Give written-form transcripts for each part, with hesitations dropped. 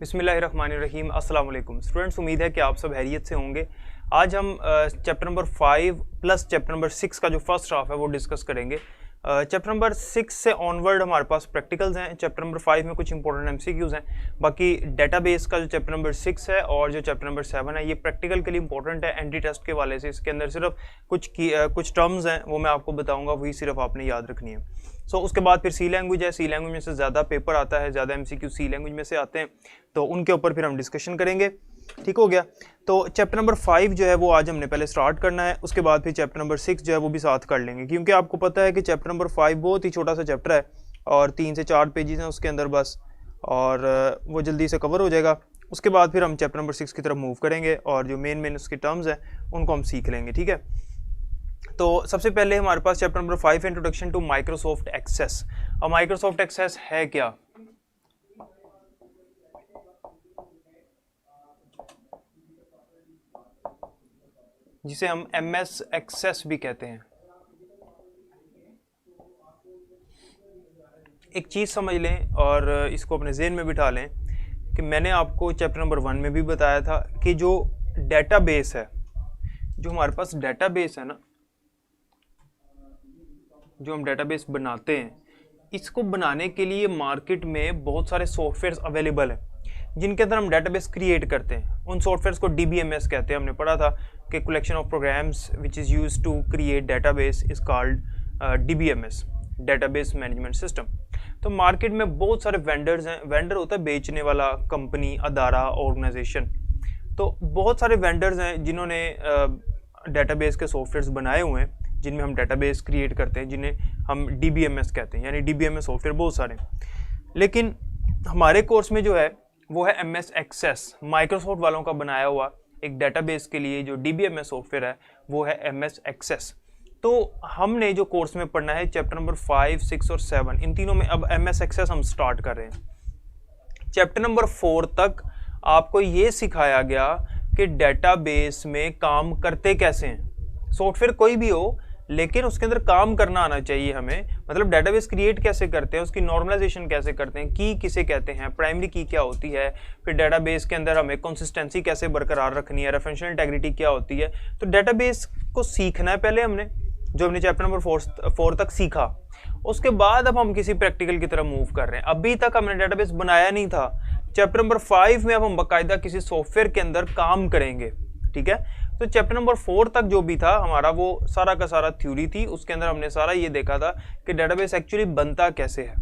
बिस्मिल्लाहिर्रहमानिर्रहीम। अस्सलाम वालेकुम स्टूडेंट्स, उम्मीद है कि आप सब हैरियत से होंगे। आज हम chapter number 5 plus chapter number 6 का जो फर्स्ट हाफ है वो डिस्कस करेंगे। चैप्टर नंबर 6 से ऑनवर्ड हमारे पास प्रैक्टिकल्स हैं। चैप्टर नंबर 5 में कुछ इंपॉर्टेंट एमसीक्यूज हैं। बाकी डेटाबेस का जो चैप्टर नंबर 6 है और जो चैप्टर नंबर 7 है ये प्रैक्टिकल के लिए इंपॉर्टेंट है एंटी टेस्ट के वाले से। इसके अंदर सिर्फ कुछ टर्म्स हैं वो मैं आपको बताऊंगा, वही सिर्फ आपने याद रखनी है। उसके बाद फिर सी लैंग्वेज है। सी लैंग्वेज में से ज़्यादा पेपर आता है, ज़्यादा एमसीक्यू सी लैंग्वेज में से आते हैं, तो उनके ऊपर फिर हम डिस्कशन करेंगे। ठीक हो गया। तो चैप्टर नंबर 5 जो है वो आज हमने पहले स्टार्ट करना है, उसके बाद फिर चैप्टर नंबर 6 जो है वो भी साथ कर लेंगे, क्योंकि आपको पता है कि चैप्टर नंबर 5 बहुत ही छोटा सा चैप्टर है और 3 से 4 पेजेस हैं उसके अंदर बस, और वो जल्दी से कवर हो जाएगा। उसके बाद फिर हम चैप्टर नंबर 6 की तरफ मूव करेंगे और जो मेन उसके टर्म्स हैं उनको हम सीख लेंगे। ठीक है, तो सबसे पहले हमारे पास chapter number 5 introduction to Microsoft Access. अब माइक्रोसॉफ्ट एक्सेस है क्या? जिसे हम MS एक्सेस भी कहते हैं। एक चीज़ समझ लें और इसको अपने ज़हन में बिठा लें कि मैंने आपको चैप्टर नंबर 1 में भी बताया था कि जो डेटाबेस है, जो हमारे पास डेटाबेस है ना, जो हम डेटाबेस बनाते हैं, इसको बनाने के लिए मार्केट में बहुत सारे सॉफ्टवेयर्स अवेलेबल हैं जिनके अंदर हम डेटाबेस क्रिएट करते हैं। उन सॉफ्टवेयर्स को DBMS कहते हैं। हमने पढ़ा था कि collection of programs which is used to create database is called DBMS, database management system. तो मार्केट में बहुत सारे वेंडर्स हैं। वेंडर होता है बेचने वाला, कंपनी, अदारा, ऑर्गेनाइजेशन। तो बहुत सारे वेंडर्स हैं जिन्होंने डेटाबेस के सॉफ्टवेयर्स बनाए हुए हैं जिनमें हम डेटाबेस क्रिएट करते हैं, जिन्हें हम DBMS कहते हैं, यानी DBMS सॉफ्टवेयर बहुत सारे। लेकिन हमारे कोर्स में जो है वो है MS एक्सेस, माइक्रोसॉफ्ट वालों का बनाया हुआ एक डेटाबेस के लिए जो DBMS सॉफ्टवेयर है वो है MS एक्सेस। तो हमने जो कोर्स में पढ़ना है चैप्टर नंबर 5, 6 और 7, इन तीनों में अब MS एक्सेस हम स्टार्ट कर रहे हैं। चैप्टर नंबर 4 तक आपको ये सिखाया गया कि डेटाबेस में काम करते कैसे हैं। सॉफ्टवेयर कोई भी हो लेकिन उसके अंदर काम करना आना चाहिए हमें, मतलब डेटाबेस क्रिएट कैसे करते हैं, उसकी नॉर्मलाइजेशन कैसे करते हैं, की किसे कहते हैं, प्राइमरी की क्या होती है, फिर डेटाबेस के अंदर हमें कंसिस्टेंसी कैसे बरकरार रखनी है, रेफरेंशियल इंटीग्रिटी क्या होती है। तो डेटाबेस को सीखना है पहले हमने, जो हमने चैप्टर नंबर 4 तक सीखा। उसके बाद अब हम किसी प्रैक्टिकल की तरफ मूव कर रहे हैं। अभी तक हमने डेटाबेस बनाया नहीं था। चैप्टर नंबर 5 में अब हम बाकायदा किसी सॉफ्टवेयर के अंदर काम करेंगे। ठीक है, तो चैप्टर नंबर 4 तक जो भी था हमारा वो सारा का सारा थ्योरी थी। उसके अंदर हमने सारा ये देखा था कि डेटाबेस एक्चुअली बनता कैसे है।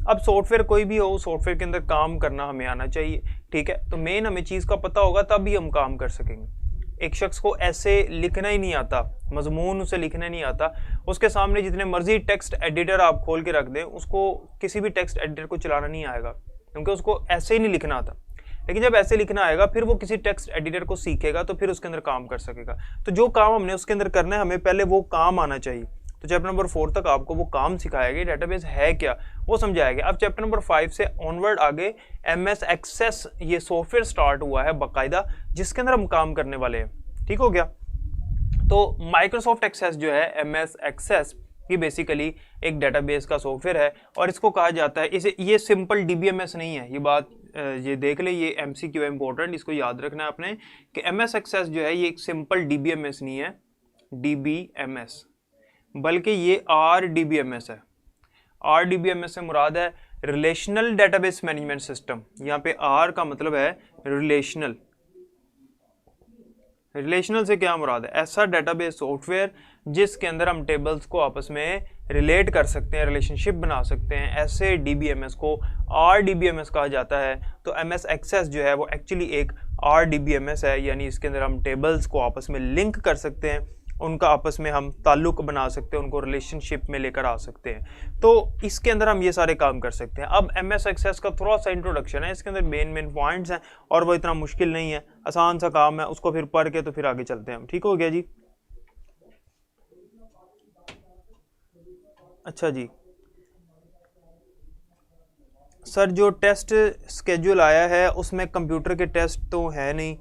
अब सॉफ्टवेयर कोई भी हो, सॉफ्टवेयर के अंदर काम करना हमें आना चाहिए। ठीक है, तो मेन हमें चीज़ का पता होगा तभी हम काम कर सकेंगे। एक शख्स को ऐसे लिखना ही नहीं आता, मजमून उसे लिखना नहीं आता, उसके सामने जितने मर्जी टेक्स्ट एडिटर आप खोल के रख दें, उसको किसी भी टेक्स्ट एडिटर को चलाना नहीं आएगा, क्योंकि उसको ऐसे ही नहीं लिखना आता। लेकिन जब ऐसे लिखना आएगा फिर वो किसी टेक्स्ट एडिटर को सीखेगा तो फिर उसके अंदर काम कर सकेगा। तो जो काम हमने उसके अंदर करना है हमें पहले वो काम आना चाहिए। तो चैप्टर नंबर 4 तक आपको वो काम सिखाया गया, डेटाबेस है क्या वो समझाया गया। अब चैप्टर नंबर 5 से ऑनवर्ड आगे MS एक्सेस ये सॉफ्टवेयर स्टार्ट हुआ है बाकायदा, जिसके अंदर हम काम करने वाले हैं। ठीक हो गया। तो माइक्रोसॉफ्ट एक्सेस जो है MS एक्सेस, ये बेसिकली एक डेटाबेस का सॉफ्टवेयर है और इसको कहा जाता है, इसे ये सिंपल DBMS नहीं है। ये बात ये देख ले, ये MCQ है इंपॉर्टेंट, इसको याद रखना है आपने कि MS एक्सेस जो है ये एक सिंपल DBMS नहीं है, DBMS, बल्कि ये RDBMS है। RDBMS से मुराद है रिलेशनल डेटाबेस मैनेजमेंट सिस्टम। यहाँ पे R का मतलब है रिलेशनल। रिलेशनल से क्या मुराद है? ऐसा डेटाबेस सॉफ्टवेयर जिसके अंदर हम टेबल्स को आपस में रिलेट कर सकते हैं, रिलेशनशिप बना सकते हैं, ऐसे DBMS को RDBMS कहा जाता है। तो MS एक्सेस जो है वो एक्चुअली एक RDBMS है, यानी इसके अंदर हम टेबल्स को आपस में लिंक कर सकते हैं, उनका आपस में हम ताल्लुक बना सकते हैं, उनको रिलेशनशिप में लेकर आ सकते हैं। तो इसके अंदर हम ये सारे काम कर सकते हैं। अब MS एक्सेस का थोड़ा सा इंट्रोडक्शन है, इसके अंदर मेन पॉइंट्स हैं और वो इतना मुश्किल नहीं है, आसान सा काम है, उसको फिर पढ़ के तो फिर आगे चलते हैं हम। ठीक हो गया जी। अच्छा जी सर, जो टेस्ट स्केड्यूल आया है उसमें कंप्यूटर के टेस्ट तो है नहीं।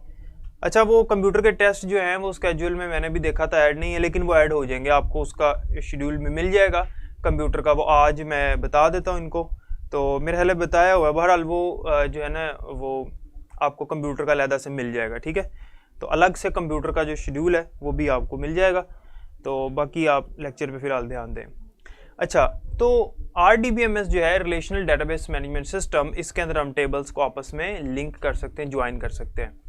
अच्छा, वो कंप्यूटर के टेस्ट जो हैं वो स्केड्यूल में मैंने भी देखा था ऐड नहीं है, लेकिन वो ऐड हो जाएंगे, आपको उसका शेड्यूल में मिल जाएगा कंप्यूटर का। वो आज मैं बता देता हूँ इनको, तो मेरे ख्याल बताया हुआ है। बहरहाल वो जो है ना वो आपको कंप्यूटर का अलग से मिल जाएगा, ठीक है। तो अलग से कंप्यूटर का जो शेड्यूल है वो भी आपको मिल जाएगा। तो बाकी आप लेक्चर पे फिलहाल ध्यान दें। अच्छा, तो RDBMS जो है रिलेशनल डेटाबेस मैनेजमेंट सिस्टम, इसके अंदर हम टेबल्स को आपस में लिंक कर सकते हैं, ज्वाइन कर सकते हैं।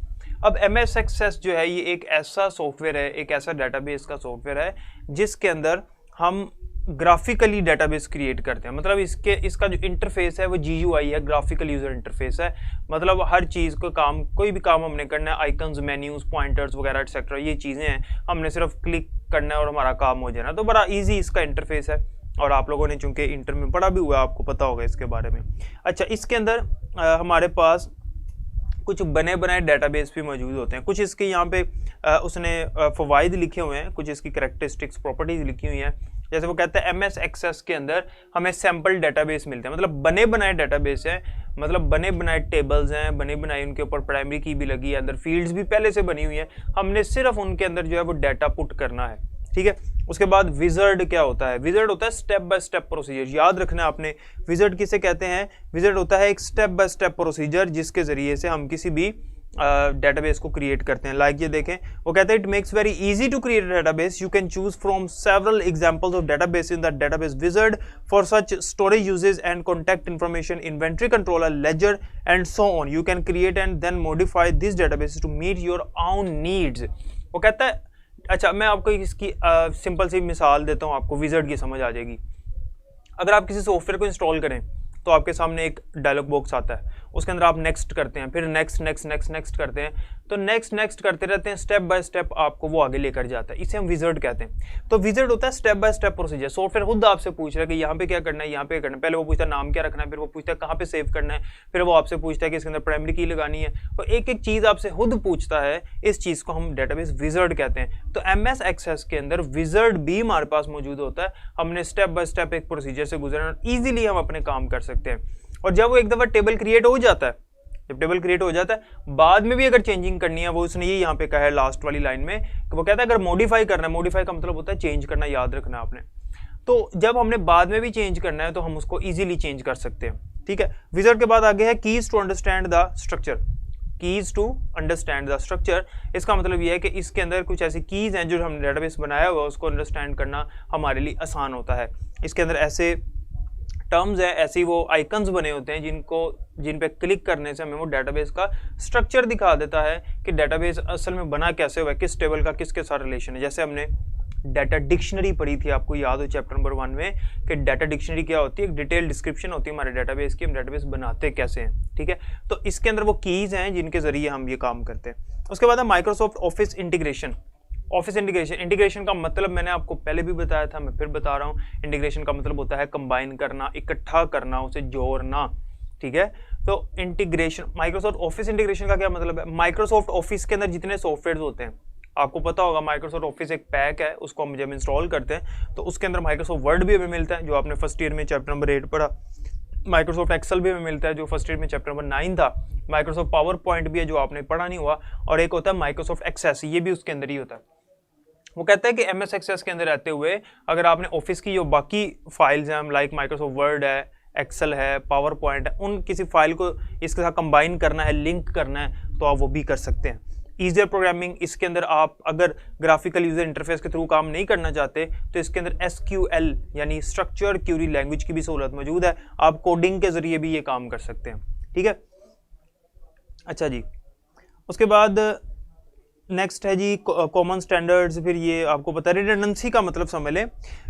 अब MS एक्सेस जो है ये एक ऐसा सॉफ्टवेयर है, एक ऐसा डेटाबेस का सॉफ्टवेयर है जिसके अंदर हम ग्राफिकली डेटाबेस क्रिएट करते हैं। मतलब इसका जो इंटरफेस है वो GUI है, ग्राफिकल यूजर इंटरफेस है। मतलब हर चीज़ को कोई भी काम हमने करना है, आइकन्स, मेन्यूज, पॉइंटर्स वगैरह एक्सेट्रा, ये चीज़ें हैं, हमने सिर्फ क्लिक करना है और हमारा काम हो जाना। तो बड़ा ईजी इसका इंटरफेस है और आप लोगों ने चूंकि इंटर में पढ़ा भी हुआ है, आपको पता होगा इसके बारे में। अच्छा, इसके अंदर हमारे पास कुछ बने बनाए डेटाबेस भी मौजूद होते हैं। कुछ इसके यहाँ पे उसने फ़वाइद लिखे हुए हैं, कुछ इसकी कैरेक्टरिस्टिक्स, प्रॉपर्टीज लिखी हुई हैं। जैसे वो कहते हैं MS एक्सेस के अंदर हमें सैम्पल डेटाबेस मिलते हैं, मतलब बने बनाए डेटाबेस हैं, मतलब बने बनाए टेबल्स हैं, बने बनाए, उनके ऊपर प्राइमरी की भी लगी है, अंदर फील्ड्स भी पहले से बनी हुई है, हमने सिर्फ उनके अंदर जो है वो डाटा पुट करना है, ठीक है। उसके बाद विजर्ड क्या होता है? विजर्ड होता है स्टेप बाय स्टेप प्रोसीजर। याद रखना है आपने, विजर्ड किसे कहते हैं? विजर्ड होता है एक स्टेप बाय स्टेप प्रोसीजर जिसके जरिए से हम किसी भी डेटाबेस को क्रिएट करते हैं। लाइक ये देखें, वो कहते हैं it makes very easy to create database, you can choose from several examples of database in the database wizard for such storage uses and contact information, inventory controller, ledger and so on. You can create and then modify this database to meet your own needs. वो कहता है, अच्छा मैं आपको इसकी simple सी मिसाल देता हूँ, आपको विजर्ड की समझ आ जाएगी। अगर आप किसी सॉफ्टवेयर को इंस्टॉल करें तो आपके सामने एक डायलॉग बॉक्स आता है, उसके अंदर आप नेक्स्ट करते हैं, फिर नेक्स्ट नेक्स्ट नेक्स्ट नेक्स्ट करते हैं, तो नेक्स्ट नेक्स्ट करते रहते हैं, स्टेप बाय स्टेप आपको वो आगे लेकर जाता है। इसे हम विजर्ड कहते हैं। तो विजर्ड होता है step by step procedure. Software खुद आपसे पूछ रहा है कि यहाँ पे क्या करना है, यहाँ पे करना है। पहले वो पूछता है नाम क्या रखना है, फिर वो पूछता है कहाँ पे सेव करना है, फिर वो आपसे पूछता है कि इसके अंदर प्राइमरी की लगानी है। तो एक एक चीज़ आपसे खुद पूछता है, इस चीज़ को हम डेटाबेस विजर्ड कहते हैं। तो MS एक्सेस के अंदर विजर्ड भी हमारे पास मौजूद होता है। हमने स्टेप बाय स्टेप एक प्रोसीजर से गुजरना, ईजिली हम अपने काम कर सकते हैं। और जब वो एक दफ़ा टेबल क्रिएट हो जाता है, जब टेबल क्रिएट हो जाता है, बाद में भी अगर चेंजिंग करनी है, वो उसने ये यहाँ पे कहा है लास्ट वाली लाइन में, वो कहता है अगर मॉडिफाई करना है, मॉडिफाई का मतलब होता है चेंज करना, याद रखना आपने। तो जब हमने बाद में भी चेंज करना है तो हम उसको इजीली चेंज कर सकते हैं, ठीक है। विजर्ड के बाद आगे है keys to understand the structure. Keys to understand the structure, इसका मतलब यह है कि इसके अंदर कुछ ऐसी कीज हैं जो हमने डेटाबेस बनाया हुआ है, उसको अंडरस्टैंड करना हमारे लिए आसान होता है। इसके अंदर ऐसे टर्म्स है, ऐसी वो आइकन्स बने होते हैं जिन पे क्लिक करने से हमें वो डेटाबेस का स्ट्रक्चर दिखा देता है कि डेटाबेस असल में बना कैसे हुआ है, किस टेबल का किसके साथ रिलेशन है। जैसे हमने डाटा डिक्शनरी पढ़ी थी, आपको याद हो चैप्टर नंबर 1 में, कि डाटा डिक्शनरी क्या होती है, एक डिटेल डिस्क्रिप्शन होती है हमारे डेटाबेस की, हम डेटाबेस बनाते कैसे हैं, ठीक है। तो इसके अंदर वो कीज हैं जिनके जरिए हम ये काम करते हैं। उसके बाद है Microsoft office integration. Office integration का मतलब मैंने आपको पहले भी बताया था, मैं फिर बता रहा हूँ। इंटीग्रेशन का मतलब होता है कंबाइन करना, इकट्ठा करना, उसे जोड़ना, ठीक है। तो इंटीग्रेशन, माइक्रोसॉफ्ट ऑफिस इंटीग्रेशन का क्या मतलब है? माइक्रोसॉफ्ट ऑफिस के अंदर जितने सॉफ्टवेयर होते हैं, आपको पता होगा माइक्रोसॉफ्ट ऑफिस एक पैक है, उसको हम जब इंस्टॉल करते हैं तो उसके अंदर माइक्रोसॉफ्ट वर्ड भी हमें मिलता है, जो आपने फर्स्ट ईयर में चैप्टर नंबर 8 पढ़ा। माइक्रोसॉफ्ट एक्सेल भी हमें मिलता है, जो फर्स्ट ईयर में चैप्टर नंबर 9 था। माइक्रोसॉफ्ट पावर पॉइंट भी है, जो आपने पढ़ा नहीं हुआ। और एक होता है माइक्रोसॉफ्ट एक्सेस, ये भी उसके अंदर ही होता है। वो कहता है कि MS एक्सेस के अंदर रहते हुए अगर आपने ऑफिस की जो बाकी फाइल्स हैं, लाइक माइक्रोसॉफ्ट वर्ड है, एक्सेल है, पावर पॉइंट है, उन किसी फाइल को इसके साथ कंबाइन करना है, लिंक करना है, तो आप वो भी कर सकते हैं। ईजियर प्रोग्रामिंग, इसके अंदर आप अगर ग्राफिकल यूजर इंटरफेस के थ्रू काम नहीं करना चाहते तो इसके अंदर SQL यानी स्ट्रक्चर्ड क्यूरी लैंग्वेज की भी सहूलत मौजूद है। आप कोडिंग के जरिए भी ये काम कर सकते हैं, ठीक है। अच्छा जी, उसके बाद नेक्स्ट है जी कॉमन स्टैंडर्ड्स। फिर ये आपको पता है रिडंडेंसी का मतलब समझ लें।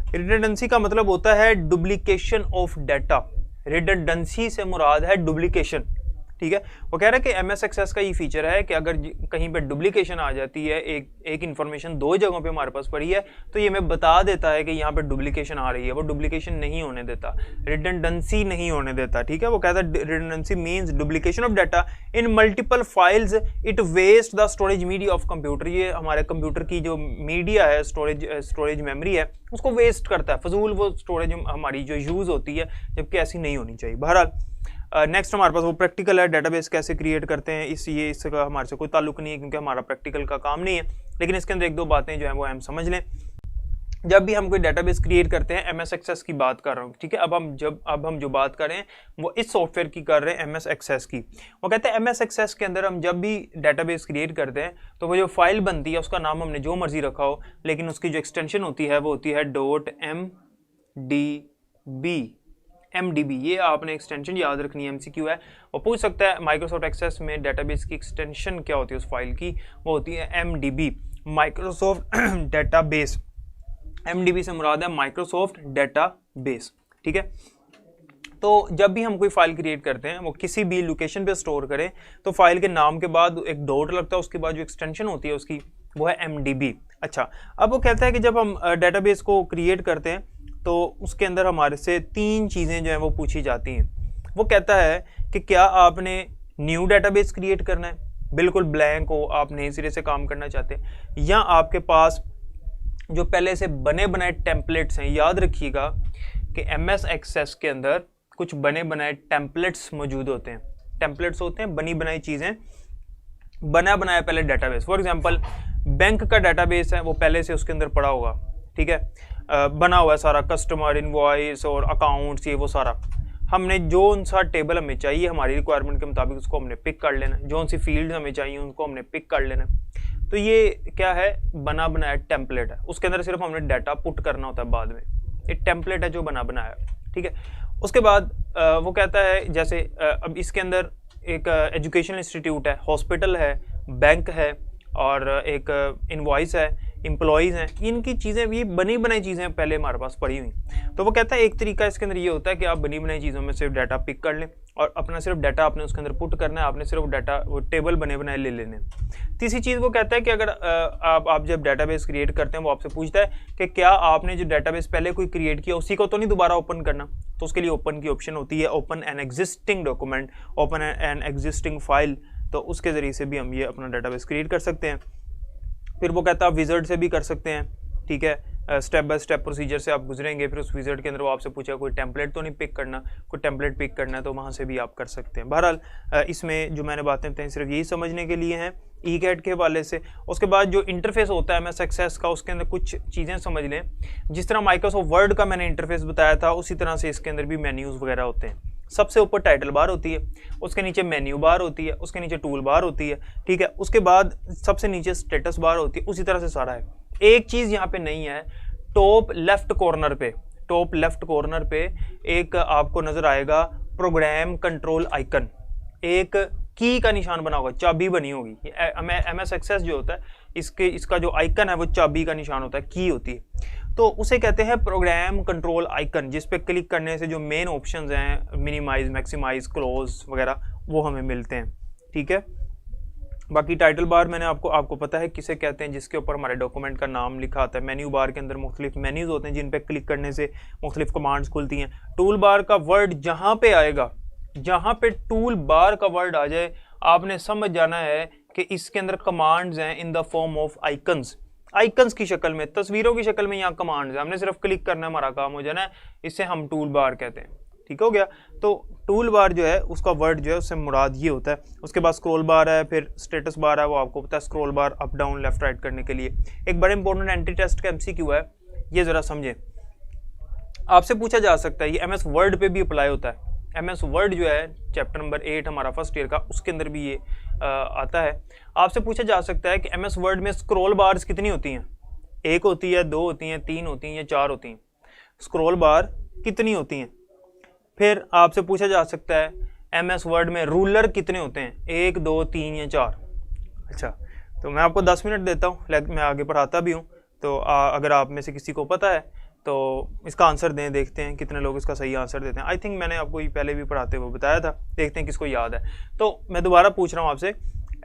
रिडंडेंसी का मतलब होता है डुप्लीकेशन ऑफ डाटा। रिडंडेंसी से मुराद है डुप्लीकेशन, ठीक है। वो कह रहा है कि MS एक्सेस का ये फीचर है कि अगर कहीं पे डुप्लीकेशन आ जाती है, एक इन्फॉर्मेशन 2 जगहों पे हमारे पास पड़ी है, तो ये हमें बता देता है कि यहाँ पे डुप्लीकेशन आ रही है। वो डुप्लीकेशन नहीं होने देता, रिडंडेंसी नहीं होने देता, ठीक है। वो कहता है redundancy means duplication of data in multiple files, it waste the storage media of computer. ये हमारे कंप्यूटर की जो मीडिया है, स्टोरेज मेमोरी है, उसको वेस्ट करता है, फजूल वो स्टोरेज हमारी जो यूज़ होती है, जबकि ऐसी नहीं होनी चाहिए। बहरहाल नेक्स्ट हमारे पास वो प्रैक्टिकल है, डेटाबेस कैसे क्रिएट करते हैं। इसका हमारे से कोई ताल्लुक नहीं है क्योंकि हमारा प्रैक्टिकल का काम नहीं है, लेकिन इसके अंदर 1-2 बातें जो है वो हम समझ लें। जब भी हम कोई डेटाबेस क्रिएट करते हैं, MS एक्सेस की बात कर रहा हूँ, ठीक है। अब हम जो बात कर रहे हैं वो इस सॉफ्टवेयर की कर रहे हैं, MS एक्सेस की। वो कहते हैं MS एक्सेस के अंदर हम जब भी डेटाबेस क्रिएट करते हैं तो वो जो फाइल बनती है उसका नाम हमने जो मर्जी रखा हो, लेकिन उसकी जो एक्सटेंशन होती है वो होती है .mdb। ये आपने एक्सटेंशन याद रखनी है, MCQ है। वो पूछ सकता है माइक्रोसॉफ्ट एक्सेस में डेटाबेस की एक्सटेंशन क्या होती है उस फाइल की, वो होती है MDB, माइक्रोसॉफ्ट डेटाबेस। MDB से मुराद है माइक्रोसॉफ्ट डेटाबेस, ठीक है। तो जब भी हम कोई फाइल क्रिएट करते हैं वो किसी भी लोकेशन पे स्टोर करें तो फाइल के नाम के बाद एक डॉट लगता है, उसके बाद जो एक्सटेंशन होती है उसकी वो है MDB। अच्छा, अब वो कहता है कि जब हम डेटाबेस को क्रिएट करते हैं तो उसके अंदर हमारे से 3 चीज़ें जो हैं वो पूछी जाती हैं। वो कहता है कि क्या आपने न्यू डेटाबेस क्रिएट करना है, बिल्कुल ब्लैंक हो, आप नए सिरे से काम करना चाहते हैं, या आपके पास जो पहले से बने बनाए टेम्पलेट्स हैं। याद रखिएगा कि MS एक्सेस के अंदर कुछ बने बनाए टेम्पलेट्स मौजूद होते हैं। टेम्पलेट्स होते हैं बनी बनाई चीज़ें, बना बनाया पहले डेटाबेस। फॉर एग्जांपल बैंक का डेटाबेस है, वो पहले से उसके अंदर पड़ा होगा, ठीक है, बना हुआ है सारा, कस्टमर इनवॉइस और अकाउंट्स, ये वो सारा। हमने जो सा टेबल हमें चाहिए हमारी रिक्वायरमेंट के मुताबिक उसको हमने पिक कर लेना है, जो सी फील्ड हमें चाहिए उनको हमने पिक कर लेना है। तो ये क्या है, बना बनाया टेम्पलेट है, उसके अंदर सिर्फ हमने डाटा पुट करना होता है बाद में। एक टेम्पलेट है जो बना बनाया, ठीक है। उसके बाद वो कहता है जैसे अब इसके अंदर एक एजुकेशनल इंस्टीट्यूट है, हॉस्पिटल है, बैंक है और एक इनवॉइस है, एम्प्लॉयज़ हैं, इनकी चीज़ें ये बनी बनाई चीज़ें पहले हमारे पास पड़ी हुई। तो वो कहता है एक तरीका इसके अंदर ये होता है कि आप बनी बनाई चीज़ों में सिर्फ डाटा पिक कर लें और अपना सिर्फ डाटा आपने उसके अंदर पुट करना है, आपने सिर्फ डाटा वो टेबल बने बनाए ले लेने। तीसरी चीज़ वो कहता है कि अगर आप जब डाटाबेस क्रिएट करते हैं वो आपसे पूछता है कि क्या आपने जो डाटाबेस पहले कोई क्रिएट किया उसी को तो नहीं दोबारा ओपन करना। तो उसके लिए ओपन की ऑप्शन होती है, open an existing document, open an existing file. तो उसके ज़रिए से भी हम ये अपना डाटाबेस क्रिएट कर सकते हैं। फिर वो कहता है आप विज़र्ड से भी कर सकते हैं, ठीक है, स्टेप बाय स्टेप प्रोसीजर से आप गुजरेंगे। फिर उस विज़र्ड के अंदर वो आपसे पूछा कोई टेम्पलेट तो नहीं पिक करना, कोई टेम्पलेट पिक करना है तो वहाँ से भी आप कर सकते हैं। बहरहाल इसमें जो मैंने बातें बताई सिर्फ यही समझने के लिए हैं ECAT के हवाले से। उसके बाद जो इंटरफेस होता है MS एक्सेस का, उसके अंदर कुछ चीज़ें समझ लें। जिस तरह माइक्रोसॉफ्ट वर्ड का मैंने इंटरफेस बताया था उसी तरह से इसके अंदर भी मेन्यूज़ वगैरह होते हैं। सबसे ऊपर टाइटल बार होती है, उसके नीचे मेन्यू बार होती है, उसके नीचे टूल बार होती है, ठीक है। उसके बाद सबसे नीचे स्टेटस बार होती है। उसी तरह से सारा है। एक चीज़ यहाँ पे नहीं है, टॉप लेफ्ट कॉर्नर पे एक आपको नजर आएगा प्रोग्राम कंट्रोल आइकन, एक की का निशान बना होगा, चाबी बनी होगी। MS एक्सेस जो होता है इसका जो आइकन है वो चाबी का निशान होता है, की होती है। तो उसे कहते हैं प्रोग्राम कंट्रोल आइकन, जिस पे क्लिक करने से जो मेन ऑप्शंस हैं मिनिमाइज, मैक्सिमाइज, क्लोज वगैरह वो हमें मिलते हैं, ठीक है। बाकी टाइटल बार मैंने आपको पता है किसे कहते हैं, जिसके ऊपर हमारे डॉक्यूमेंट का नाम लिखा आता है। मेन्यू बार के अंदर मुख्तलिफ मेन्यूज़ होते हैं जिन पे क्लिक करने से मुख्तलिफ कमांड्स खुलती हैं। टूल बार का वर्ड जहाँ पे आएगा, जहाँ पे टूल बार का वर्ड आ जाए, आपने समझ जाना है कि इसके अंदर कमांड्स हैं इन द फॉर्म ऑफ आइकन्स की शक्ल में, तस्वीरों की शक्ल में यहाँ कमांड्स हैं। हमने सिर्फ क्लिक करना है, हमारा काम हो जाना है। इसे हम टूल बार कहते हैं, ठीक हो गया। तो टूल बार जो है उसका वर्ड जो है उससे मुराद ये होता है। उसके बाद स्क्रॉल बार है, फिर स्टेटस बार है, वो आपको पता है स्क्रॉल बार अप डाउन लेफ्ट राइट करने के लिए। एक बड़े इंपॉर्टेंट एंट्री टेस्ट का MCQ है, ये ज़रा समझें। आपसे पूछा जा सकता है, ये MS वर्ड पे भी अप्लाई होता है। MS वर्ड जो है चैप्टर नंबर 8 हमारा फर्स्ट ईयर का, उसके अंदर भी ये आता है। आपसे पूछा जा सकता है कि MS वर्ड में स्क्रॉल बार्स कितनी होती हैं, 1 होती है, 2 होती हैं, 3 होती हैं या 4 होती हैं, स्क्रॉल बार कितनी होती हैं। फिर आपसे पूछा जा सकता है MS वर्ड में रूलर कितने होते हैं, 1, 2, 3 या 4। अच्छा, तो मैं आपको 10 मिनट देता हूँ, मैं आगे पढ़ाता भी हूँ। तो अगर आप में से किसी को पता है तो इसका आंसर दें, देखते हैं कितने लोग इसका सही आंसर देते हैं। आई थिंक मैंने आपको ये पहले भी पढ़ाते हुए बताया था, देखते हैं किसको याद है। तो मैं दोबारा पूछ रहा हूँ आपसे,